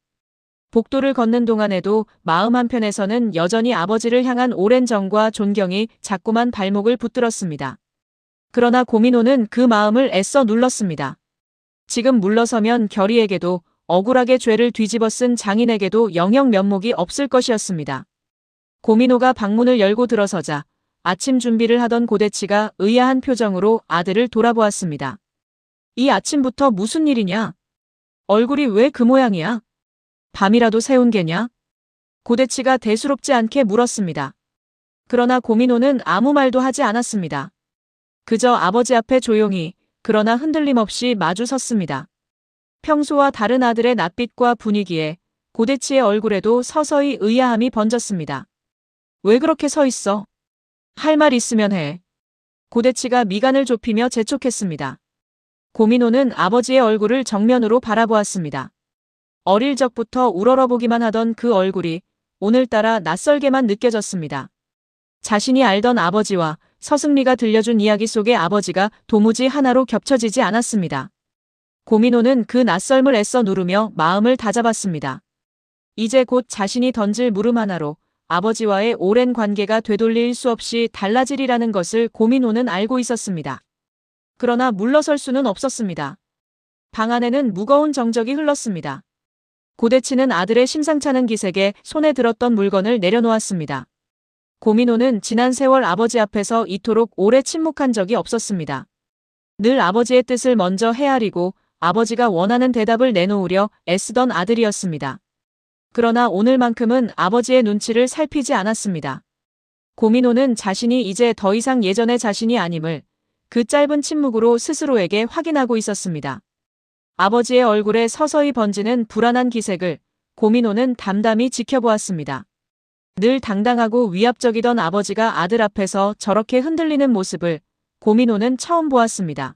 복도를 걷는 동안에도 마음 한편에서는 여전히 아버지를 향한 오랜 정과 존경이 자꾸만 발목을 붙들었습니다. 그러나 고민호는 그 마음을 애써 눌렀습니다. 지금 물러서면 결의에게도 억울하게 죄를 뒤집어 쓴 장인에게도 영영 면목이 없을 것이었습니다. 고민호가 방문을 열고 들어서자 아침 준비를 하던 고대치가 의아한 표정으로 아들을 돌아보았습니다. 이 아침부터 무슨 일이냐? 얼굴이 왜 그 모양이야? 밤이라도 새운 개냐? 고대치가 대수롭지 않게 물었습니다. 그러나 고민호는 아무 말도 하지 않았습니다. 그저 아버지 앞에 조용히 그러나 흔들림 없이 마주 섰습니다. 평소와 다른 아들의 낯빛과 분위기에 고대치의 얼굴에도 서서히 의아함이 번졌습니다. 왜 그렇게 서 있어? 할 말 있으면 해. 고대치가 미간을 좁히며 재촉했습니다. 고민호는 아버지의 얼굴을 정면으로 바라보았습니다. 어릴 적부터 우러러보기만 하던 그 얼굴이 오늘따라 낯설게만 느껴졌습니다. 자신이 알던 아버지와 서승리가 들려준 이야기 속의 아버지가 도무지 하나로 겹쳐지지 않았습니다. 고민호는 그 낯설음을 애써 누르며 마음을 다잡았습니다. 이제 곧 자신이 던질 물음 하나로 아버지와의 오랜 관계가 되돌릴 수 없이 달라지리라는 것을 고민호는 알고 있었습니다. 그러나 물러설 수는 없었습니다. 방 안에는 무거운 정적이 흘렀습니다. 고대치는 아들의 심상찮은 기색에 손에 들었던 물건을 내려놓았습니다. 고민호는 지난 세월 아버지 앞에서 이토록 오래 침묵한 적이 없었습니다. 늘 아버지의 뜻을 먼저 헤아리고 아버지가 원하는 대답을 내놓으려 애쓰던 아들이었습니다. 그러나 오늘만큼은 아버지의 눈치를 살피지 않았습니다. 고민호는 자신이 이제 더 이상 예전의 자신이 아님을 그 짧은 침묵으로 스스로에게 확인하고 있었습니다. 아버지의 얼굴에 서서히 번지는 불안한 기색을 고민호는 담담히 지켜보았습니다. 늘 당당하고 위압적이던 아버지가 아들 앞에서 저렇게 흔들리는 모습을 고민호는 처음 보았습니다.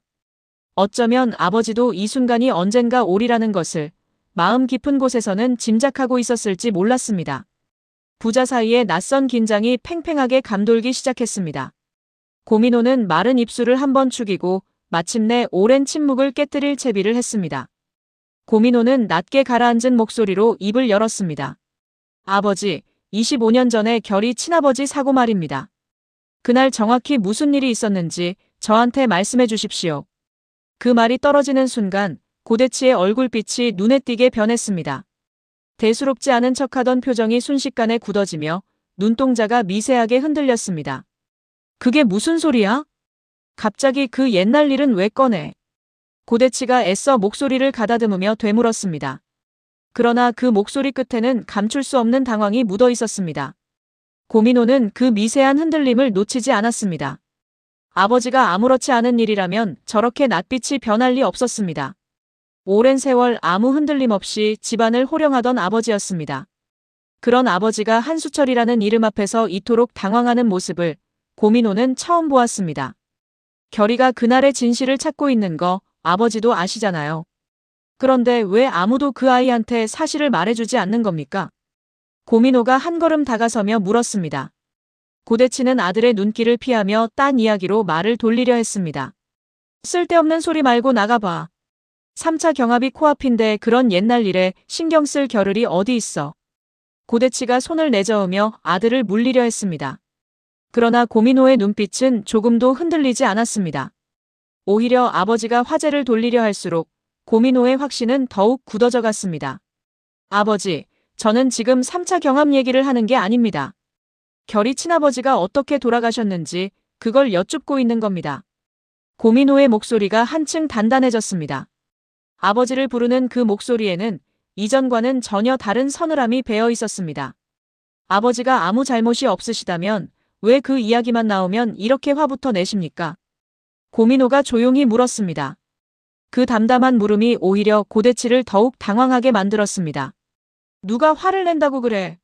어쩌면 아버지도 이 순간이 언젠가 오리라는 것을 마음 깊은 곳에서는 짐작하고 있었을지 몰랐습니다. 부자 사이에 낯선 긴장이 팽팽하게 감돌기 시작했습니다. 고민호는 마른 입술을 한번 축이고 마침내 오랜 침묵을 깨뜨릴 채비를 했습니다. 고민호는 낮게 가라앉은 목소리로 입을 열었습니다. 아버지, 25년 전에 결이 친아버지 사고 말입니다. 그날 정확히 무슨 일이 있었는지 저한테 말씀해 주십시오. 그 말이 떨어지는 순간 고대치의 얼굴빛이 눈에 띄게 변했습니다. 대수롭지 않은 척하던 표정이 순식간에 굳어지며 눈동자가 미세하게 흔들렸습니다. 그게 무슨 소리야? 갑자기 그 옛날 일은 왜 꺼내? 고대치가 애써 목소리를 가다듬으며 되물었습니다. 그러나 그 목소리 끝에는 감출 수 없는 당황이 묻어 있었습니다. 고민호는 그 미세한 흔들림을 놓치지 않았습니다. 아버지가 아무렇지 않은 일이라면 저렇게 낯빛이 변할 리 없었습니다. 오랜 세월 아무 흔들림 없이 집안을 호령하던 아버지였습니다. 그런 아버지가 한수철이라는 이름 앞에서 이토록 당황하는 모습을 고민호는 처음 보았습니다. 결이가 그날의 진실을 찾고 있는 거 아버지도 아시잖아요. 그런데 왜 아무도 그 아이한테 사실을 말해주지 않는 겁니까? 고민호가 한 걸음 다가서며 물었습니다. 고대치는 아들의 눈길을 피하며 딴 이야기로 말을 돌리려 했습니다. 쓸데없는 소리 말고 나가봐. 3차 경합이 코앞인데 그런 옛날 일에 신경 쓸 겨를이 어디 있어. 고대치가 손을 내저으며 아들을 물리려 했습니다. 그러나 고민호의 눈빛은 조금도 흔들리지 않았습니다. 오히려 아버지가 화제를 돌리려 할수록 고민호의 확신은 더욱 굳어져 갔습니다. 아버지, 저는 지금 3차 경합 얘기를 하는 게 아닙니다. 결이 친아버지가 어떻게 돌아가셨는지 그걸 여쭙고 있는 겁니다. 고민호의 목소리가 한층 단단해졌습니다. 아버지를 부르는 그 목소리에는 이전과는 전혀 다른 서늘함이 배어 있었습니다. 아버지가 아무 잘못이 없으시다면 왜 그 이야기만 나오면 이렇게 화부터 내십니까? 고민호가 조용히 물었습니다. 그 담담한 물음이 오히려 고대치를 더욱 당황하게 만들었습니다. 누가 화를 낸다고 그래?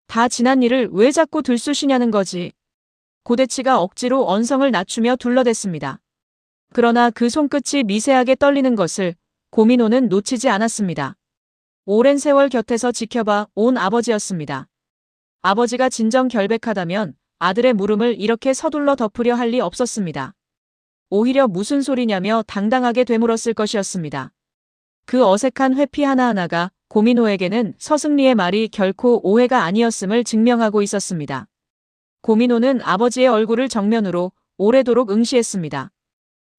다 지난 일을 왜 자꾸 들쑤시냐는 거지. 고대치가 억지로 언성을 낮추며 둘러댔습니다. 그러나 그 손끝이 미세하게 떨리는 것을 고민호는 놓치지 않았습니다. 오랜 세월 곁에서 지켜봐 온 아버지였습니다. 아버지가 진정 결백하다면 아들의 물음을 이렇게 서둘러 덮으려 할 리 없었습니다. 오히려 무슨 소리냐며 당당하게 되물었을 것이었습니다. 그 어색한 회피 하나하나가 고민호에게는 서승리의 말이 결코 오해가 아니었음을 증명하고 있었습니다. 고민호는 아버지의 얼굴을 정면으로 오래도록 응시했습니다.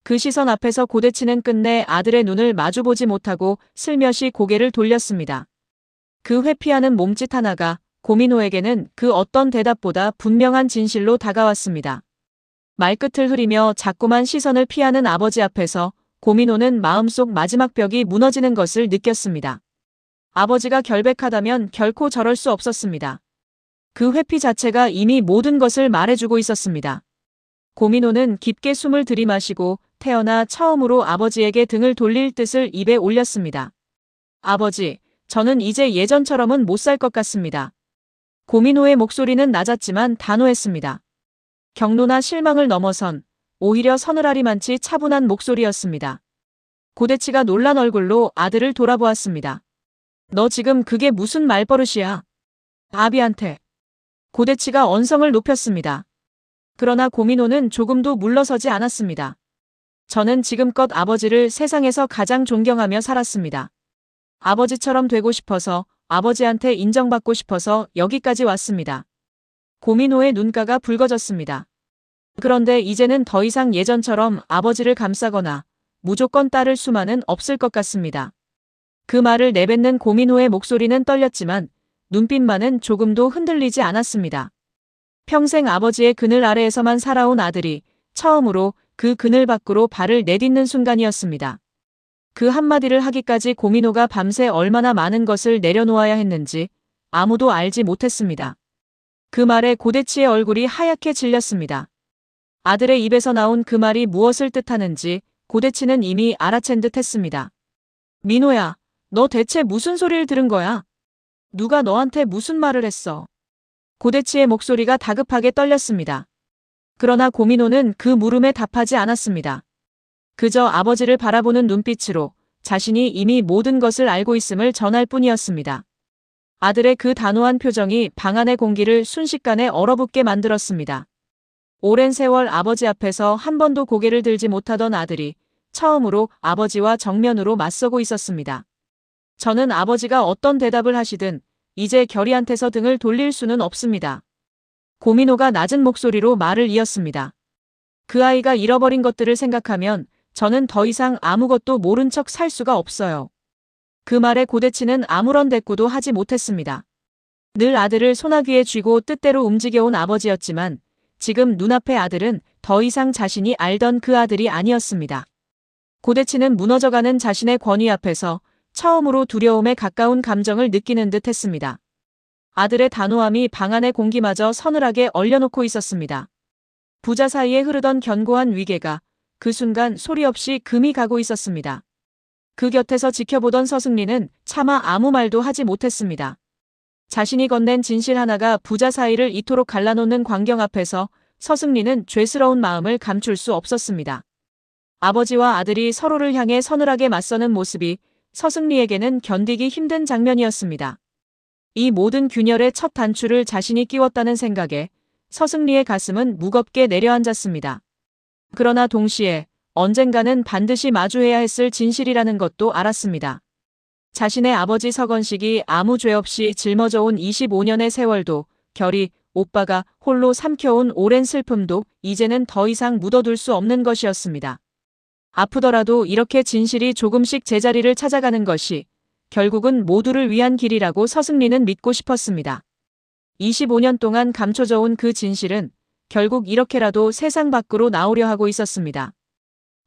그 시선 앞에서 고대치는 끝내 아들의 눈을 마주보지 못하고 슬며시 고개를 돌렸습니다. 그 회피하는 몸짓 하나가 고민호에게는 그 어떤 대답보다 분명한 진실로 다가왔습니다. 말끝을 흐리며 자꾸만 시선을 피하는 아버지 앞에서 고민호는 마음속 마지막 벽이 무너지는 것을 느꼈습니다. 아버지가 결백하다면 결코 저럴 수 없었습니다. 그 회피 자체가 이미 모든 것을 말해주고 있었습니다. 고민호는 깊게 숨을 들이마시고 태어나 처음으로 아버지에게 등을 돌릴 뜻을 입에 올렸습니다. 아버지, 저는 이제 예전처럼은 못 살 것 같습니다. 고민호의 목소리는 낮았지만 단호했습니다. 경로나 실망을 넘어선 오히려 서늘하리만치 차분한 목소리였습니다. 고대치가 놀란 얼굴로 아들을 돌아보았습니다. 너 지금 그게 무슨 말버릇이야? 아비한테. 고대치가 언성을 높였습니다. 그러나 고민호는 조금도 물러서지 않았습니다. 저는 지금껏 아버지를 세상에서 가장 존경하며 살았습니다. 아버지처럼 되고 싶어서, 아버지한테 인정받고 싶어서 여기까지 왔습니다. 고민호의 눈가가 붉어졌습니다. 그런데 이제는 더 이상 예전처럼 아버지를 감싸거나 무조건 따를 수만은 없을 것 같습니다. 그 말을 내뱉는 고민호의 목소리는 떨렸지만 눈빛만은 조금도 흔들리지 않았습니다. 평생 아버지의 그늘 아래에서만 살아온 아들이 처음으로 그 그늘 밖으로 발을 내딛는 순간이었습니다. 그 한마디를 하기까지 고민호가 밤새 얼마나 많은 것을 내려놓아야 했는지 아무도 알지 못했습니다. 그 말에 고대치의 얼굴이 하얗게 질렸습니다. 아들의 입에서 나온 그 말이 무엇을 뜻하는지 고대치는 이미 알아챈 듯 했습니다. 민호야, 너 대체 무슨 소리를 들은 거야? 누가 너한테 무슨 말을 했어? 고대치의 목소리가 다급하게 떨렸습니다. 그러나 고민호는 그 물음에 답하지 않았습니다. 그저 아버지를 바라보는 눈빛으로 자신이 이미 모든 것을 알고 있음을 전할 뿐이었습니다. 아들의 그 단호한 표정이 방 안의 공기를 순식간에 얼어붙게 만들었습니다. 오랜 세월 아버지 앞에서 한 번도 고개를 들지 못하던 아들이 처음으로 아버지와 정면으로 맞서고 있었습니다. 저는 아버지가 어떤 대답을 하시든 이제 결의한테서 등을 돌릴 수는 없습니다. 고민호가 낮은 목소리로 말을 이었습니다. 그 아이가 잃어버린 것들을 생각하면 저는 더 이상 아무것도 모른 척 살 수가 없어요. 그 말에 고대치는 아무런 대꾸도 하지 못했습니다. 늘 아들을 소나귀에 쥐고 뜻대로 움직여온 아버지였지만 지금 눈앞의 아들은 더 이상 자신이 알던 그 아들이 아니었습니다. 고대치는 무너져가는 자신의 권위 앞에서 처음으로 두려움에 가까운 감정을 느끼는 듯 했습니다. 아들의 단호함이 방 안의 공기마저 서늘하게 얼려놓고 있었습니다. 부자 사이에 흐르던 견고한 위계가 그 순간 소리 없이 금이 가고 있었습니다. 그 곁에서 지켜보던 서승리는 차마 아무 말도 하지 못했습니다. 자신이 건넨 진실 하나가 부자 사이를 이토록 갈라놓는 광경 앞에서 서승리는 죄스러운 마음을 감출 수 없었습니다. 아버지와 아들이 서로를 향해 서늘하게 맞서는 모습이 서승리에게는 견디기 힘든 장면이었습니다. 이 모든 균열의 첫 단추를 자신이 끼웠다는 생각에 서승리의 가슴은 무겁게 내려앉았습니다. 그러나 동시에 언젠가는 반드시 마주해야 했을 진실이라는 것도 알았습니다. 자신의 아버지 서건식이 아무 죄 없이 짊어져온 25년의 세월도 결이 오빠가 홀로 삼켜온 오랜 슬픔도 이제는 더 이상 묻어둘 수 없는 것이었습니다. 아프더라도 이렇게 진실이 조금씩 제자리를 찾아가는 것이 결국은 모두를 위한 길이라고 서승리는 믿고 싶었습니다. 25년 동안 감춰져온 그 진실은 결국 이렇게라도 세상 밖으로 나오려 하고 있었습니다.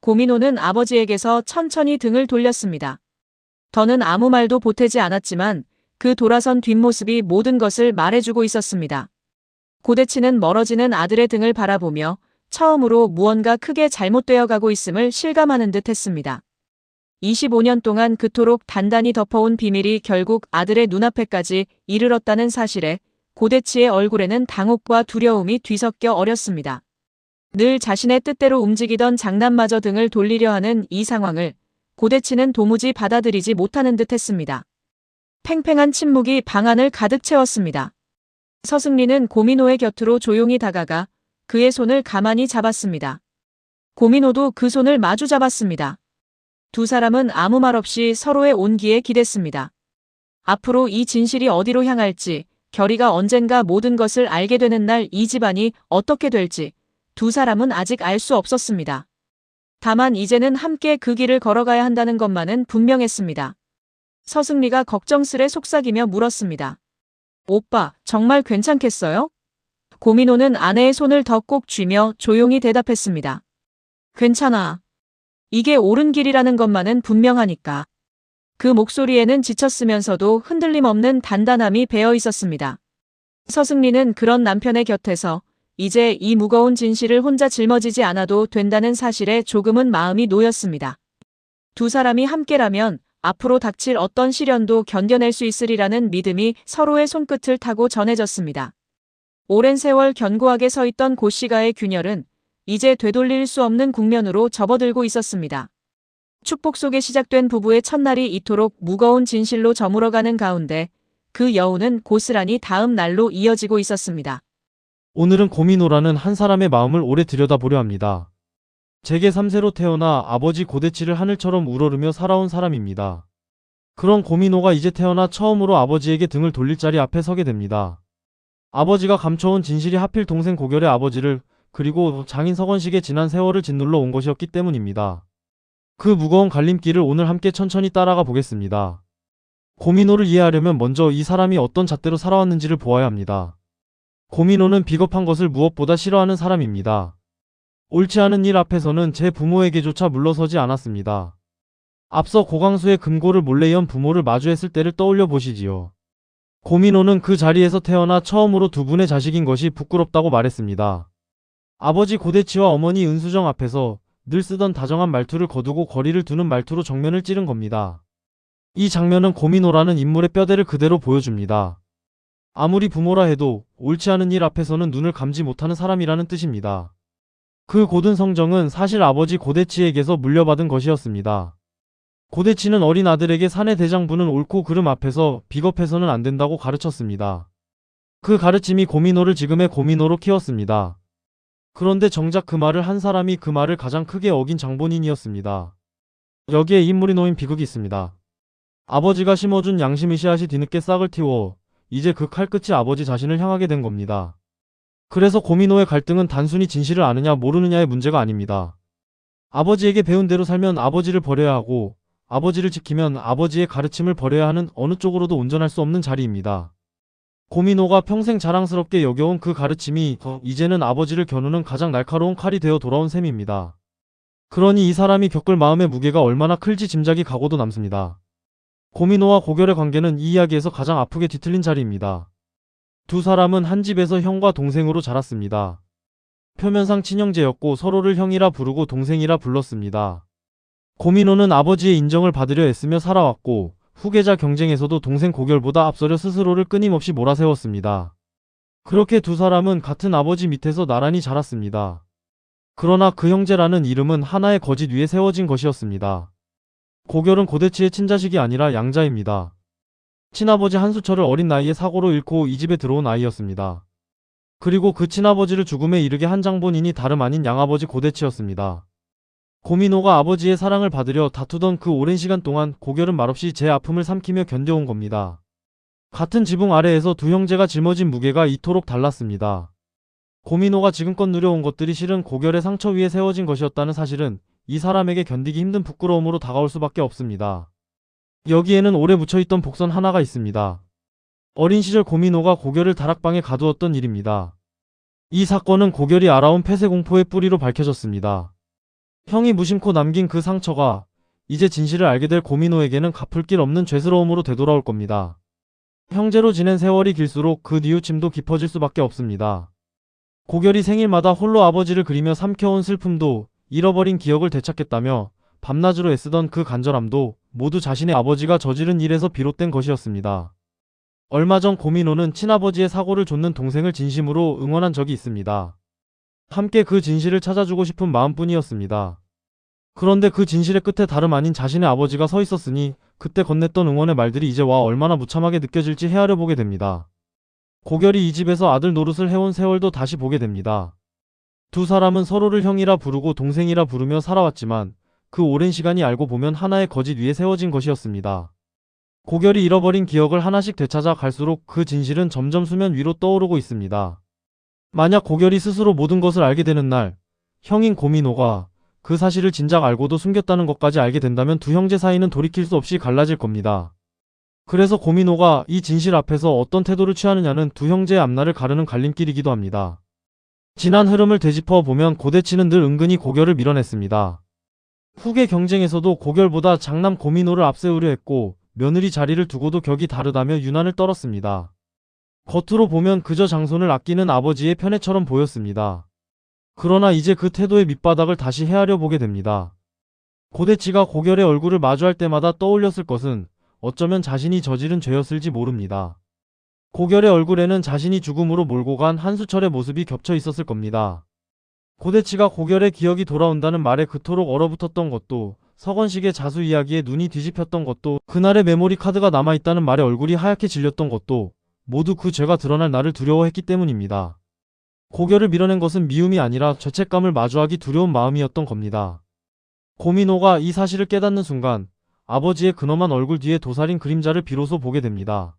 고민호는 아버지에게서 천천히 등을 돌렸습니다. 더는 아무 말도 보태지 않았지만 그 돌아선 뒷모습이 모든 것을 말해주고 있었습니다. 고대치는 멀어지는 아들의 등을 바라보며 처음으로 무언가 크게 잘못되어 가고 있음을 실감하는 듯 했습니다. 25년 동안 그토록 단단히 덮어온 비밀이 결국 아들의 눈앞에까지 이르렀다는 사실에 고대치의 얼굴에는 당혹과 두려움이 뒤섞여 어렸습니다. 늘 자신의 뜻대로 움직이던 장남마저 등을 돌리려 하는 이 상황을 고대치는 도무지 받아들이지 못하는 듯 했습니다. 팽팽한 침묵이 방 안을 가득 채웠습니다. 서승리는 고민호의 곁으로 조용히 다가가 그의 손을 가만히 잡았습니다. 고민호도 그 손을 마주 잡았습니다. 두 사람은 아무 말 없이 서로의 온기에 기댔습니다. 앞으로 이 진실이 어디로 향할지, 결의가 언젠가 모든 것을 알게 되는 날 이 집안이 어떻게 될지 두 사람은 아직 알 수 없었습니다. 다만 이제는 함께 그 길을 걸어가야 한다는 것만은 분명했습니다. 서승리가 걱정스레 속삭이며 물었습니다. 오빠, 정말 괜찮겠어요? 고민호는 아내의 손을 더 꼭 쥐며 조용히 대답했습니다. 괜찮아. 이게 옳은 길이라는 것만은 분명하니까. 그 목소리에는 지쳤으면서도 흔들림 없는 단단함이 배어 있었습니다. 서승리는 그런 남편의 곁에서 이제 이 무거운 진실을 혼자 짊어지지 않아도 된다는 사실에 조금은 마음이 놓였습니다. 두 사람이 함께라면 앞으로 닥칠 어떤 시련도 견뎌낼 수 있으리라는 믿음이 서로의 손끝을 타고 전해졌습니다. 오랜 세월 견고하게 서 있던 고씨가의 균열은 이제 되돌릴 수 없는 국면으로 접어들고 있었습니다. 축복 속에 시작된 부부의 첫날이 이토록 무거운 진실로 저물어가는 가운데 그 여운은 고스란히 다음 날로 이어지고 있었습니다. 오늘은 고민호라는 한 사람의 마음을 오래 들여다보려 합니다. 제게 3세로 태어나 아버지 고대치를 하늘처럼 우러르며 살아온 사람입니다. 그런 고민호가 이제 태어나 처음으로 아버지에게 등을 돌릴 자리 앞에 서게 됩니다. 아버지가 감춰온 진실이 하필 동생 고결의 아버지를 그리고 장인 서건식의 지난 세월을 짓눌러 온 것이었기 때문입니다. 그 무거운 갈림길을 오늘 함께 천천히 따라가 보겠습니다. 고민호를 이해하려면 먼저 이 사람이 어떤 잣대로 살아왔는지를 보아야 합니다. 고민호는 비겁한 것을 무엇보다 싫어하는 사람입니다. 옳지 않은 일 앞에서는 제 부모에게조차 물러서지 않았습니다. 앞서 고강수의 금고를 몰래 연 부모를 마주했을 때를 떠올려 보시지요. 고민호는 그 자리에서 태어나 처음으로 두 분의 자식인 것이 부끄럽다고 말했습니다. 아버지 고대치와 어머니 은수정 앞에서 늘 쓰던 다정한 말투를 거두고 거리를 두는 말투로 정면을 찌른 겁니다. 이 장면은 고민호라는 인물의 뼈대를 그대로 보여줍니다. 아무리 부모라 해도 옳지 않은 일 앞에서는 눈을 감지 못하는 사람이라는 뜻입니다. 그 고든 성정은 사실 아버지 고대치에게서 물려받은 것이었습니다. 고대치는 어린 아들에게 사내 대장부는 옳고 그름 앞에서 비겁해서는 안 된다고 가르쳤습니다. 그 가르침이 고민호를 지금의 고민호로 키웠습니다. 그런데 정작 그 말을 한 사람이 그 말을 가장 크게 어긴 장본인이었습니다. 여기에 인물이 놓인 비극이 있습니다. 아버지가 심어준 양심의 씨앗이 뒤늦게 싹을 틔워 이제 그 칼끝이 아버지 자신을 향하게 된 겁니다. 그래서 고민호의 갈등은 단순히 진실을 아느냐 모르느냐의 문제가 아닙니다. 아버지에게 배운 대로 살면 아버지를 버려야 하고 아버지를 지키면 아버지의 가르침을 버려야 하는 어느 쪽으로도 온전할 수 없는 자리입니다. 고민호가 평생 자랑스럽게 여겨온 그 가르침이 이제는 아버지를 겨누는 가장 날카로운 칼이 되어 돌아온 셈입니다. 그러니 이 사람이 겪을 마음의 무게가 얼마나 클지 짐작이 가고도 남습니다. 고민호와 고결의 관계는 이 이야기에서 가장 아프게 뒤틀린 자리입니다. 두 사람은 한 집에서 형과 동생으로 자랐습니다. 표면상 친형제였고 서로를 형이라 부르고 동생이라 불렀습니다. 고민호는 아버지의 인정을 받으려 애쓰며 살아왔고 후계자 경쟁에서도 동생 고결보다 앞서려 스스로를 끊임없이 몰아세웠습니다. 그렇게 두 사람은 같은 아버지 밑에서 나란히 자랐습니다. 그러나 그 형제라는 이름은 하나의 거짓 위에 세워진 것이었습니다. 고결은 고대치의 친자식이 아니라 양자입니다. 친아버지 한수철을 어린 나이에 사고로 잃고 이 집에 들어온 아이였습니다. 그리고 그 친아버지를 죽음에 이르게 한 장본인이 다름 아닌 양아버지 고대치였습니다. 고민호가 아버지의 사랑을 받으려 다투던 그 오랜 시간 동안 고결은 말없이 제 아픔을 삼키며 견뎌온 겁니다. 같은 지붕 아래에서 두 형제가 짊어진 무게가 이토록 달랐습니다. 고민호가 지금껏 누려온 것들이 실은 고결의 상처 위에 세워진 것이었다는 사실은 이 사람에게 견디기 힘든 부끄러움으로 다가올 수밖에 없습니다. 여기에는 오래 묻혀있던 복선 하나가 있습니다. 어린 시절 고민호가 고결을 다락방에 가두었던 일입니다. 이 사건은 고결이 알아온 폐쇄공포의 뿌리로 밝혀졌습니다. 형이 무심코 남긴 그 상처가 이제 진실을 알게 될 고민호에게는 갚을 길 없는 죄스러움으로 되돌아올 겁니다. 형제로 지낸 세월이 길수록 그 뉘우침도 깊어질 수밖에 없습니다. 고결이 생일마다 홀로 아버지를 그리며 삼켜온 슬픔도 잃어버린 기억을 되찾겠다며 밤낮으로 애쓰던 그 간절함도 모두 자신의 아버지가 저지른 일에서 비롯된 것이었습니다. 얼마 전 고민호는 친아버지의 사고를 좇는 동생을 진심으로 응원한 적이 있습니다. 함께 그 진실을 찾아주고 싶은 마음뿐이었습니다. 그런데 그 진실의 끝에 다름 아닌 자신의 아버지가 서 있었으니 그때 건넸던 응원의 말들이 이제 와 얼마나 무참하게 느껴질지 헤아려 보게 됩니다. 고결이 이 집에서 아들 노릇을 해온 세월도 다시 보게 됩니다. 두 사람은 서로를 형이라 부르고 동생이라 부르며 살아왔지만 그 오랜 시간이 알고 보면 하나의 거짓 위에 세워진 것이었습니다. 고결이 잃어버린 기억을 하나씩 되찾아 갈수록 그 진실은 점점 수면 위로 떠오르고 있습니다. 만약 고결이 스스로 모든 것을 알게 되는 날, 형인 고민호가 그 사실을 진작 알고도 숨겼다는 것까지 알게 된다면 두 형제 사이는 돌이킬 수 없이 갈라질 겁니다. 그래서 고민호가 이 진실 앞에서 어떤 태도를 취하느냐는 두 형제의 앞날을 가르는 갈림길이기도 합니다. 지난 흐름을 되짚어 보면 고대치는 늘 은근히 고결을 밀어냈습니다. 후계 경쟁에서도 고결보다 장남 고민호를 앞세우려 했고 며느리 자리를 두고도 격이 다르다며 유난을 떨었습니다. 겉으로 보면 그저 장손을 아끼는 아버지의 편애처럼 보였습니다. 그러나 이제 그 태도의 밑바닥을 다시 헤아려 보게 됩니다. 고대치가 고결의 얼굴을 마주할 때마다 떠올렸을 것은 어쩌면 자신이 저지른 죄였을지 모릅니다. 고결의 얼굴에는 자신이 죽음으로 몰고 간 한수철의 모습이 겹쳐 있었을 겁니다. 고대치가 고결의 기억이 돌아온다는 말에 그토록 얼어붙었던 것도, 서건식의 자수 이야기에 눈이 뒤집혔던 것도, 그날의 메모리 카드가 남아있다는 말에 얼굴이 하얗게 질렸던 것도 모두 그 죄가 드러날 날을 두려워했기 때문입니다. 고결을 밀어낸 것은 미움이 아니라 죄책감을 마주하기 두려운 마음이었던 겁니다. 고민호가 이 사실을 깨닫는 순간 아버지의 근엄한 얼굴 뒤에 도사린 그림자를 비로소 보게 됩니다.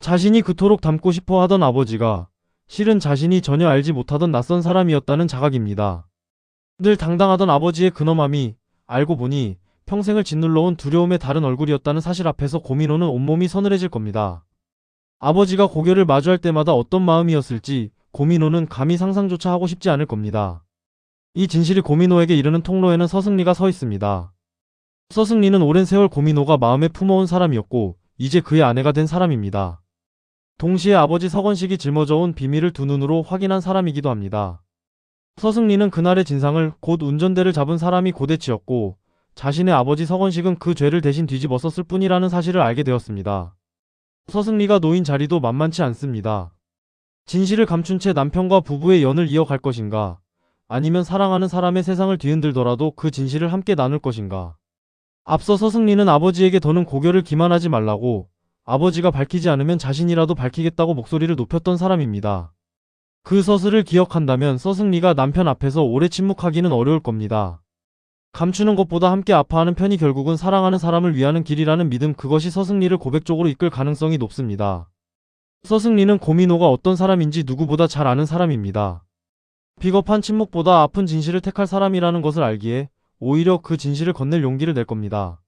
자신이 그토록 닮고 싶어 하던 아버지가 실은 자신이 전혀 알지 못하던 낯선 사람이었다는 자각입니다. 늘 당당하던 아버지의 근엄함이 알고 보니 평생을 짓눌러온 두려움의 다른 얼굴이었다는 사실 앞에서 고민호는 온몸이 서늘해질 겁니다. 아버지가 고개를 마주할 때마다 어떤 마음이었을지 고민호는 감히 상상조차 하고 싶지 않을 겁니다. 이 진실이 고민호에게 이르는 통로에는 서승리가 서 있습니다. 서승리는 오랜 세월 고민호가 마음에 품어온 사람이었고 이제 그의 아내가 된 사람입니다. 동시에 아버지 서건식이 짊어져온 비밀을 두 눈으로 확인한 사람이기도 합니다. 서승리는 그날의 진상을, 곧 운전대를 잡은 사람이 고대치였고 자신의 아버지 서건식은 그 죄를 대신 뒤집었었을 뿐이라는 사실을 알게 되었습니다. 서승리가 놓인 자리도 만만치 않습니다. 진실을 감춘 채 남편과 부부의 연을 이어갈 것인가, 아니면 사랑하는 사람의 세상을 뒤흔들더라도 그 진실을 함께 나눌 것인가. 앞서 서승리는 아버지에게 더는 고개를 기만하지 말라고, 아버지가 밝히지 않으면 자신이라도 밝히겠다고 목소리를 높였던 사람입니다. 그 서술을 기억한다면 서승리가 남편 앞에서 오래 침묵하기는 어려울 겁니다. 감추는 것보다 함께 아파하는 편이 결국은 사랑하는 사람을 위하는 길이라는 믿음, 그것이 서승리를 고백 쪽으로 이끌 가능성이 높습니다. 서승리는 고민호가 어떤 사람인지 누구보다 잘 아는 사람입니다. 비겁한 침묵보다 아픈 진실을 택할 사람이라는 것을 알기에 오히려 그 진실을 건넬 용기를 낼 겁니다.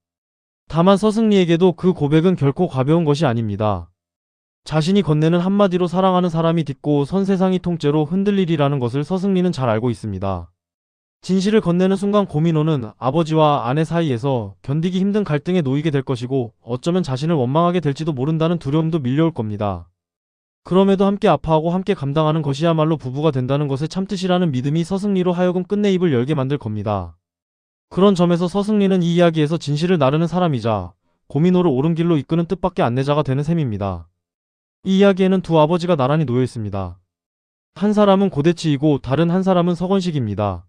다만 서승리에게도 그 고백은 결코 가벼운 것이 아닙니다. 자신이 건네는 한마디로 사랑하는 사람이 딛고 선 세상이 통째로 흔들리리라는 것을 서승리는 잘 알고 있습니다. 진실을 건네는 순간 고민호는 아버지와 아내 사이에서 견디기 힘든 갈등에 놓이게 될 것이고 어쩌면 자신을 원망하게 될지도 모른다는 두려움도 밀려올 겁니다. 그럼에도 함께 아파하고 함께 감당하는 것이야말로 부부가 된다는 것의 참뜻이라는 믿음이 서승리로 하여금 끝내 입을 열게 만들 겁니다. 그런 점에서 서승리는 이 이야기에서 진실을 나르는 사람이자 고민호를 옳은 길로 이끄는 뜻밖의 안내자가 되는 셈입니다. 이 이야기에는 두 아버지가 나란히 놓여 있습니다. 한 사람은 고대치이고 다른 한 사람은 서건식입니다.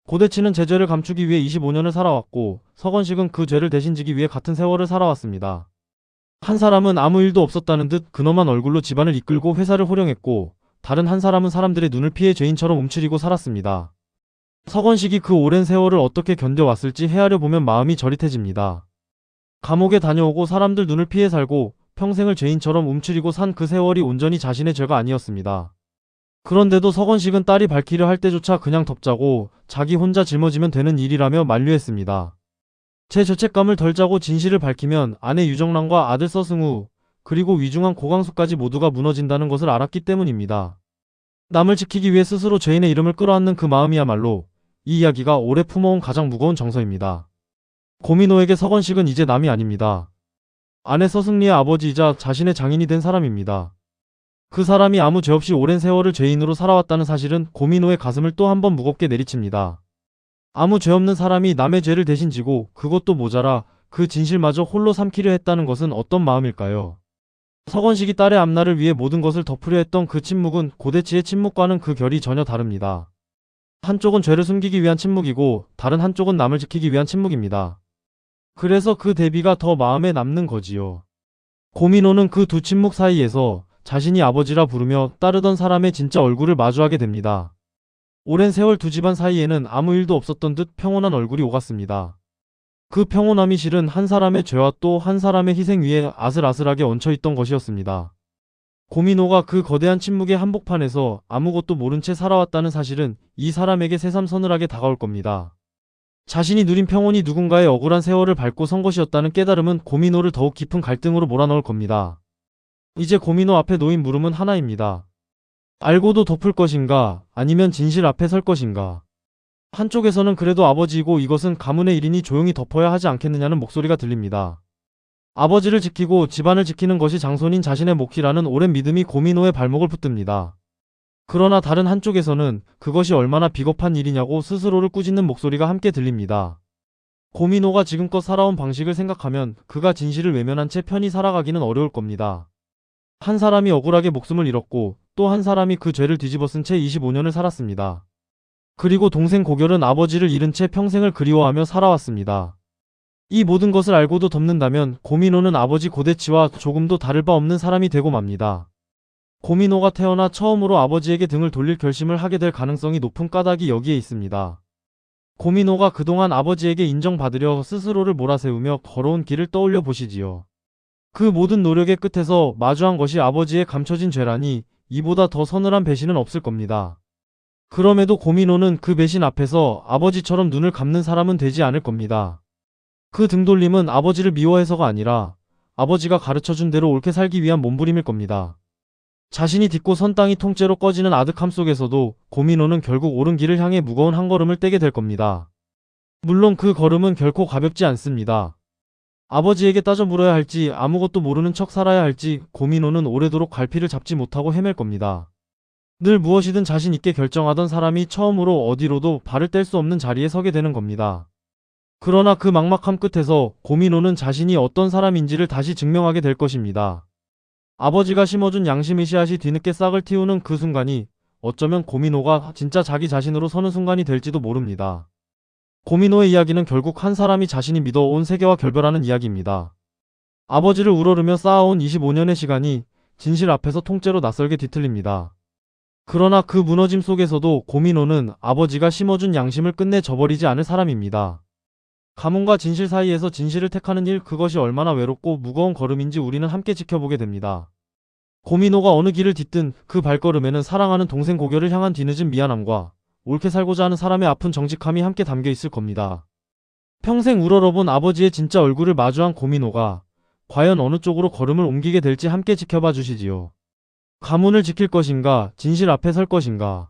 고대치는 제 죄를 감추기 위해 25년을 살아왔고 서건식은 그 죄를 대신 지기 위해 같은 세월을 살아왔습니다. 한 사람은 아무 일도 없었다는 듯 근엄한 얼굴로 집안을 이끌고 회사를 호령했고 다른 한 사람은 사람들의 눈을 피해 죄인처럼 움츠리고 살았습니다. 서건식이 그 오랜 세월을 어떻게 견뎌왔을지 헤아려 보면 마음이 저릿해집니다. 감옥에 다녀오고 사람들 눈을 피해 살고 평생을 죄인처럼 움츠리고 산 그 세월이 온전히 자신의 죄가 아니었습니다. 그런데도 서건식은 딸이 밝히려 할 때조차 그냥 덮자고 자기 혼자 짊어지면 되는 일이라며 만류했습니다. 제 죄책감을 덜자고 진실을 밝히면 아내 유정란과 아들 서승우, 그리고 위중한 고광수까지 모두가 무너진다는 것을 알았기 때문입니다. 남을 지키기 위해 스스로 죄인의 이름을 끌어안는 그 마음이야말로 이 이야기가 오래 품어온 가장 무거운 정서입니다. 고민호에게 서건식은 이제 남이 아닙니다. 아내 서승리의 아버지이자 자신의 장인이 된 사람입니다. 그 사람이 아무 죄 없이 오랜 세월을 죄인으로 살아왔다는 사실은 고민호의 가슴을 또 한 번 무겁게 내리칩니다. 아무 죄 없는 사람이 남의 죄를 대신 지고 그것도 모자라 그 진실마저 홀로 삼키려 했다는 것은 어떤 마음일까요? 서건식이 딸의 앞날을 위해 모든 것을 덮으려 했던 그 침묵은 고대치의 침묵과는 그 결이 전혀 다릅니다. 한쪽은 죄를 숨기기 위한 침묵이고 다른 한쪽은 남을 지키기 위한 침묵입니다. 그래서 그 대비가 더 마음에 남는 거지요. 고민호는 그 두 침묵 사이에서 자신이 아버지라 부르며 따르던 사람의 진짜 얼굴을 마주하게 됩니다. 오랜 세월 두 집안 사이에는 아무 일도 없었던 듯 평온한 얼굴이 오갔습니다. 그 평온함이 실은 한 사람의 죄와 또 한 사람의 희생 위에 아슬아슬하게 얹혀있던 것이었습니다. 고민호가 그 거대한 침묵의 한복판에서 아무것도 모른 채 살아왔다는 사실은 이 사람에게 새삼서늘하게 다가올 겁니다. 자신이 누린 평온이 누군가의 억울한 세월을 밟고 선 것이었다는 깨달음은 고민호를 더욱 깊은 갈등으로 몰아넣을 겁니다. 이제 고민호 앞에 놓인 물음은 하나입니다. 알고도 덮을 것인가, 아니면 진실 앞에 설 것인가. 한쪽에서는 그래도 아버지이고 이것은 가문의 일이니 조용히 덮어야 하지 않겠느냐는 목소리가 들립니다. 아버지를 지키고 집안을 지키는 것이 장손인 자신의 몫이라는 오랜 믿음이 고민호의 발목을 붙듭니다. 그러나 다른 한쪽에서는 그것이 얼마나 비겁한 일이냐고 스스로를 꾸짖는 목소리가 함께 들립니다. 고민호가 지금껏 살아온 방식을 생각하면 그가 진실을 외면한 채 편히 살아가기는 어려울 겁니다. 한 사람이 억울하게 목숨을 잃었고 또 한 사람이 그 죄를 뒤집어 쓴 채 25년을 살았습니다. 그리고 동생 고결은 아버지를 잃은 채 평생을 그리워하며 살아왔습니다. 이 모든 것을 알고도 덮는다면 고민호는 아버지 고대치와 조금도 다를 바 없는 사람이 되고 맙니다. 고민호가 태어나 처음으로 아버지에게 등을 돌릴 결심을 하게 될 가능성이 높은 까닭이 여기에 있습니다. 고민호가 그동안 아버지에게 인정받으려 스스로를 몰아세우며 걸어온 길을 떠올려 보시지요. 그 모든 노력의 끝에서 마주한 것이 아버지의 감춰진 죄라니 이보다 더 서늘한 배신은 없을 겁니다. 그럼에도 고민호는 그 배신 앞에서 아버지처럼 눈을 감는 사람은 되지 않을 겁니다. 그 등돌림은 아버지를 미워해서가 아니라 아버지가 가르쳐준 대로 옳게 살기 위한 몸부림일 겁니다. 자신이 딛고 선 땅이 통째로 꺼지는 아득함 속에서도 고민호는 결국 옳은 길을 향해 무거운 한 걸음을 떼게 될 겁니다. 물론 그 걸음은 결코 가볍지 않습니다. 아버지에게 따져 물어야 할지 아무것도 모르는 척 살아야 할지 고민호는 오래도록 갈피를 잡지 못하고 헤맬 겁니다. 늘 무엇이든 자신 있게 결정하던 사람이 처음으로 어디로도 발을 뗄 수 없는 자리에 서게 되는 겁니다. 그러나 그 막막함 끝에서 고민호는 자신이 어떤 사람인지를 다시 증명하게 될 것입니다. 아버지가 심어준 양심의 씨앗이 뒤늦게 싹을 틔우는 그 순간이 어쩌면 고민호가 진짜 자기 자신으로 서는 순간이 될지도 모릅니다. 고민호의 이야기는 결국 한 사람이 자신이 믿어온 세계와 결별하는 이야기입니다. 아버지를 우러르며 쌓아온 25년의 시간이 진실 앞에서 통째로 낯설게 뒤틀립니다. 그러나 그 무너짐 속에서도 고민호는 아버지가 심어준 양심을 끝내 저버리지 않을 사람입니다. 가문과 진실 사이에서 진실을 택하는 일, 그것이 얼마나 외롭고 무거운 걸음인지 우리는 함께 지켜보게 됩니다. 고민호가 어느 길을 딛든 그 발걸음에는 사랑하는 동생 고결을 향한 뒤늦은 미안함과 옳게 살고자 하는 사람의 아픈 정직함이 함께 담겨 있을 겁니다. 평생 우러러본 아버지의 진짜 얼굴을 마주한 고민호가 과연 어느 쪽으로 걸음을 옮기게 될지 함께 지켜봐 주시지요. 가문을 지킬 것인가, 진실 앞에 설 것인가.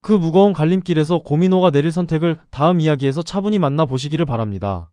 그 무거운 갈림길에서 고민호가 내릴 선택을 다음 이야기에서 차분히 만나 보시기를 바랍니다.